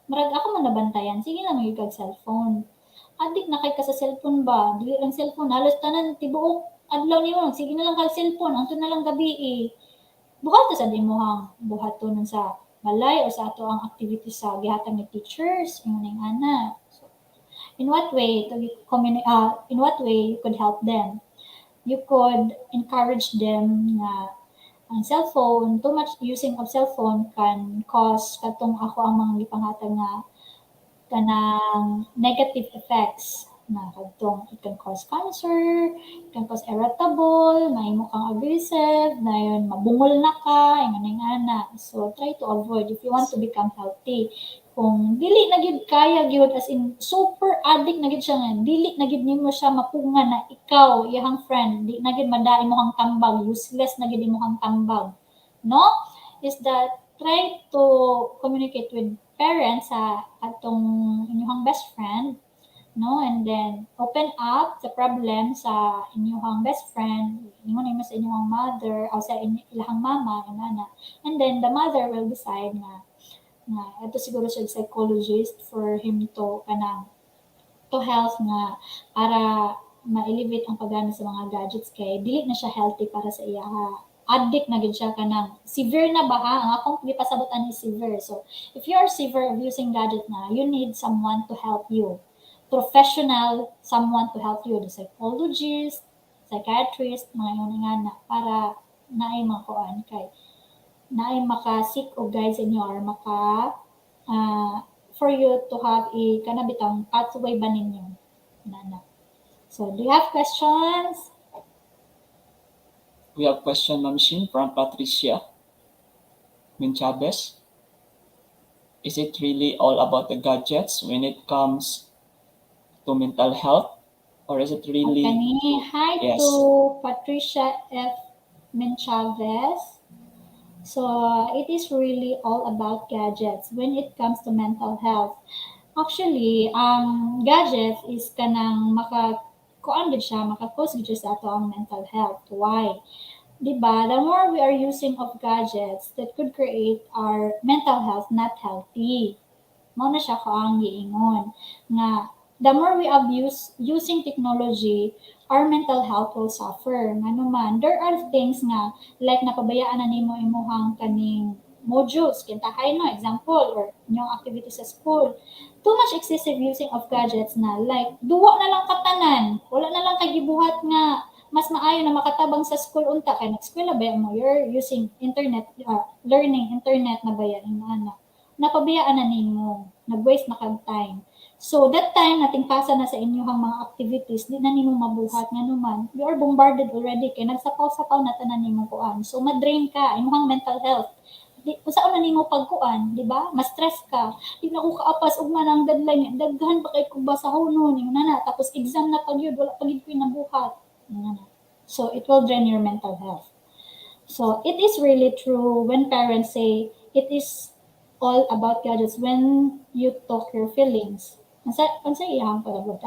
F: marag ako man nabantayan, sige lang yung cellphone. Addict na kay ka sa cellphone ba? Dili lang cellphone, halos tanan, tibuok, adlaw niyo, sige na lang ka cellphone, angto na lang gabi buhat ta sa dimuhang buhaton sa balay o sa ato ang activities sa gihatag ni teachers, yung ning ana. So, in what way you could help them? You could encourage them na ang cellphone, too much using of cellphone can cause katong ako ang mga gipanghatag nga kanang negative effects na kadtong it can cause cancer, it can cause irritable, mahimo kang aggressive, na yun mabungol na ka, ingon ana. So try to avoid if you want to become healthy. Kung dili na gid kaya gyud as in super addict na gid siya nga dili na gid nimo siya mapungan na ikaw iyang friend di na gid madain mo kang tambag, useless na gid imong tambag, no? Is that try to communicate with parents sa atong inyong best friend, no? And then open up the problem sa inyong best friend, ingon sa inyong mother o sa ilang mama inana. And then the mother will decide na ito siguro siya psychologist for him to kanang to help nga para ma-elevate ang paggana sa mga gadgets kay dili na siya healthy para sa iya addict na gid siya kanang severe na ba ang akong gipasabutan ni severe. So if you are severe of using gadget na, you need someone to help you, professional someone to help you, the psychologist, psychiatrist, mga yun nga na para naay makuan kay naay maka-seek og guide sa inyo or for you to have kanabitang pathway ba ninyo nana. So do you have questions?
A: We have question, Ma'am Shin, from Patricia Minchabes. Is it really all about the gadgets when it comes to mental health? Or is it really...
F: Hi
A: Yes.
F: to Patricia F. Minchavez. So it is really all about gadgets when it comes to mental health. Actually, gadgets is kanang maka-cause gid siya sa ato ang mental health. Why? Diba? The more we are using of gadgets, that could create our mental health not healthy. Mao na siya ang giingon nga the more we abuse using technology, our mental health will suffer. Ngano man, there are things nga like napabayaan na nimo imong kaning modules kintahay no example or inyong activities sa school. Too much excessive using of gadgets na like duwa na lang katanan, wala na lang kay gibuhat nga mas maayo na makatabang sa school unta kay nag-eskwela ba mo you're using internet learning internet na bayan ana napabayaan na nimo nag-waste na kag time. So that time nating pasa na sa inyong mga activities di na nimo mabuhat nga naman you are bombarded already kay nagsapaw-sapaw na tanan nimo kuan so ma-drain ka imong mental health di usaon na nimo pagkuan di ba ma-stress ka di na ko kaapas ug manang deadline daghan pa kay ko basahon ning nana tapos exam na pag yun wala pag ko nabuhat nana so it will drain your mental health. So it is really true when parents say it is all about gadgets when you talk your feelings. Unsa iyang palabot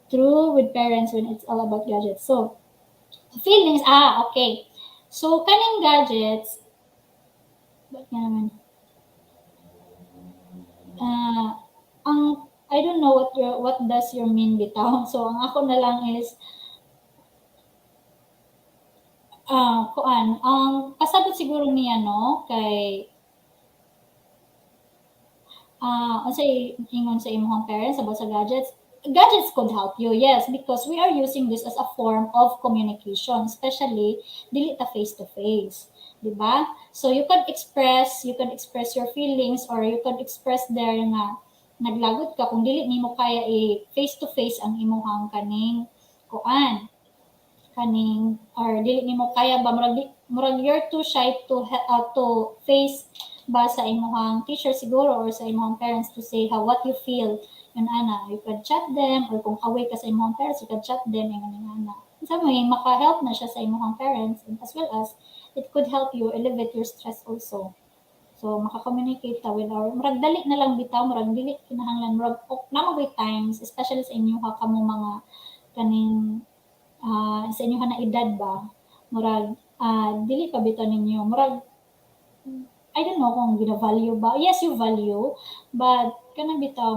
F: True with parents when it's all about gadgets. So feelings okay. So kaning gadgets ang I don't know what does your mean bitaw. So ang ako na lang is kuan, ang pasabot siguro niya no kay unsay ingon sa imong parents about sa gadgets. Gadgets could help you, yes, because we are using this as a form of communication, especially dili ta face to face, di ba? So you can express your feelings, or you can express there nga naglagot ka kung dili nimo kaya face to face ang imong kaning kuan kaning, or dili nimo kaya ba murag you're too shy to face ba sa imong teacher siguro or sa imong parents to say what you feel. Yun ana, you can chat them, or kung away ka sa imong parents, you can chat them yung ana. Sa may maka-help na siya sa imong parents, and as well as it could help you elevate your stress also. So maka-communicate ta with our murag dali na lang bitaw, murag dili kinahanglan murag namagay times, especially sa inyo kamo mga kaning sa inyo na edad ba, murag dili pa bitaw ninyo, murag I don't know kung gina-value ba. Yes, you value, but kanang bitaw,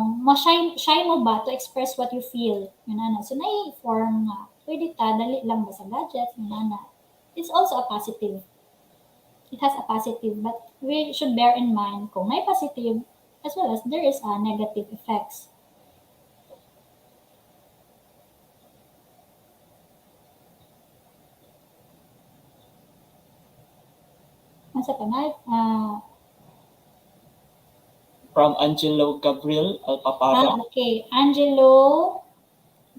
F: shy mo ba to express what you feel? Yun ana. So nai-form nga. Pwede ta, dali lang ba sa gadgets? Yun ana. It's also a positive. It has a positive, but we should bear in mind kung may positive as well as there is a negative effects. Nasa panay,
A: From Angelo Gabriel Alpapara.
F: okay. Angelo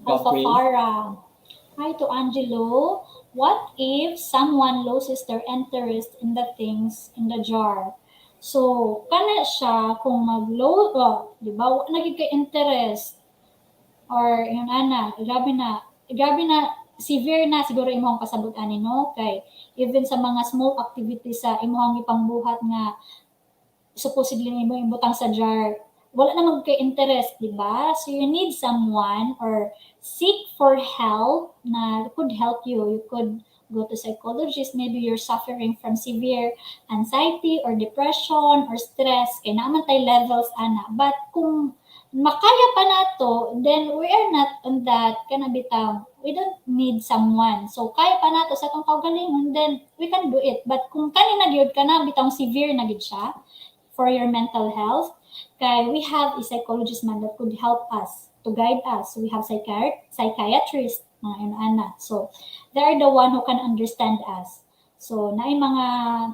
A: Gabriel.
F: Alpapara. Hi to Angelo. What if someone loses their interest in the things in the jar? So, kana siya kung di ba, naging interest or yun ana, grabe na, severe na siguro imong kasabutan no? Kay even sa mga small activities sa imong ipangbuhat nga supposedly imong ibutang sa jar, wala na magka-interest, di ba? So you need someone or seek for help na could help you. You could go to psychologist, maybe you're suffering from severe anxiety or depression or stress, kay naman tay levels ana. But kung makaya pa nato, then we are not on that kanabitaw. We don't need someone. So kaya pa nato sa atong kaugalingon, then we can do it. But kung kanina gyud kana bitang severe na gid siya for your mental health, kay we have a psychologist man that could help us to guide us. So we have psychiatrists mga ana. So they are the one who can understand us. So naay mga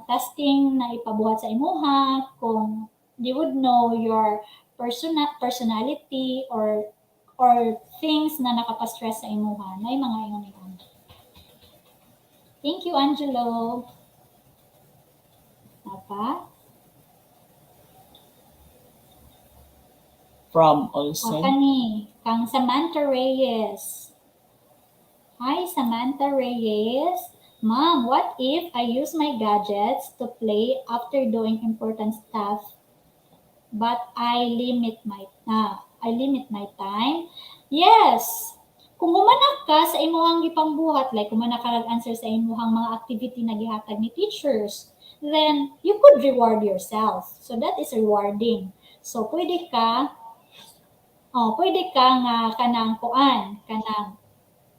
F: testing na ipabuhat sa imuha kung they would know your personality or things na nakapa-stress sa imuha. Naay mga ingon. Thank you, Angelo. Apa?
A: From Olsen.
F: Kani, kang Samantha Reyes. Hi, Samantha Reyes. Mom, what if I use my gadgets to play after doing important stuff, but I limit my time? Yes. Kung humanak ka sa imuhang gipangbuhat, like humanak ka nag-answer sa imuhang mga activity na gihatag ni teachers, then you could reward yourself. So that is rewarding. So pwede ka nga kanang kuan, kanang,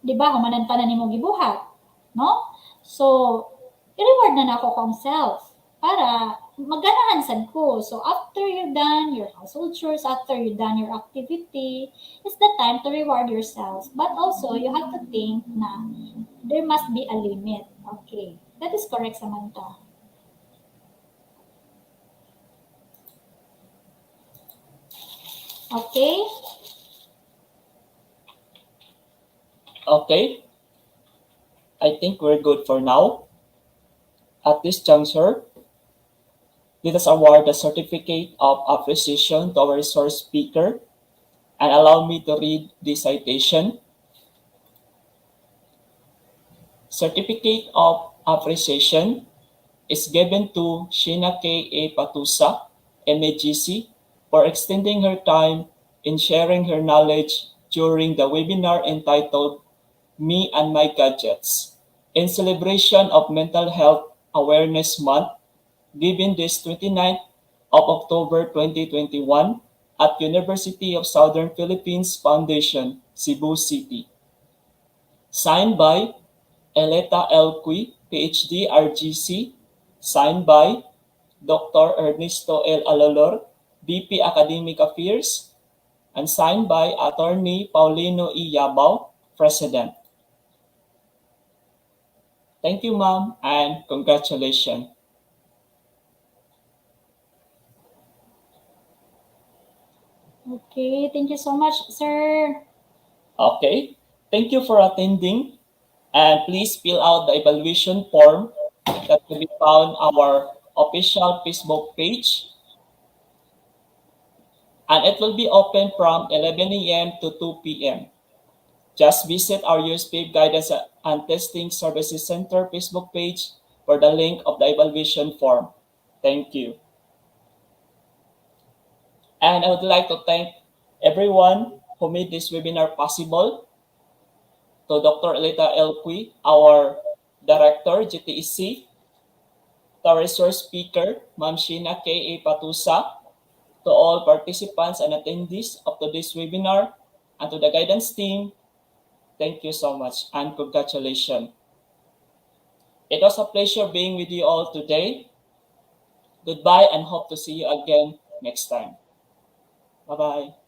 F: di ba, humanan pa na nimo gibuhat, no? So, i-reward na nako kong self para maganahan sad ko. So, after you're done your household chores, after you're done your activity, it's the time to reward yourself. But also, you have to think na there must be a limit. Okay. That is correct, Samantha. Okay?
A: Okay. I think we're good for now. At this juncture, let us award the certificate of appreciation to our resource speaker, and allow me to read the citation. Certificate of appreciation is given to Sheena K. A. Patusa, MAGC, for extending her time in sharing her knowledge during the webinar entitled Me and My Gadgets, in celebration of Mental Health Awareness Month, given this 29th of October 2021 at University of Southern Philippines Foundation, Cebu City. Signed by Eleta Elqui, PhD, RGC. Signed by Dr. Ernesto L. Alalor, VP Academic Affairs. And signed by Attorney Paulino E. Yabao, President. Thank you, ma'am, and congratulations.
F: Okay, thank you so much, sir.
A: Okay, thank you for attending, and please fill out the evaluation form that will be found on our official Facebook page, and it will be open from 11 a.m. to 2 p.m. Just visit our USPF Guidance and Testing Services Center Facebook page for the link of the evaluation form. Thank you. And I would like to thank everyone who made this webinar possible. To Dr. Eleta Elqui, our Director, GTEC. To our resource speaker, Ma'am Sheena K.A. Patusa. To all participants and attendees of today's webinar, and to the guidance team, thank you so much and congratulations. It was a pleasure being with you all today. Goodbye and hope to see you again next time. Bye-bye.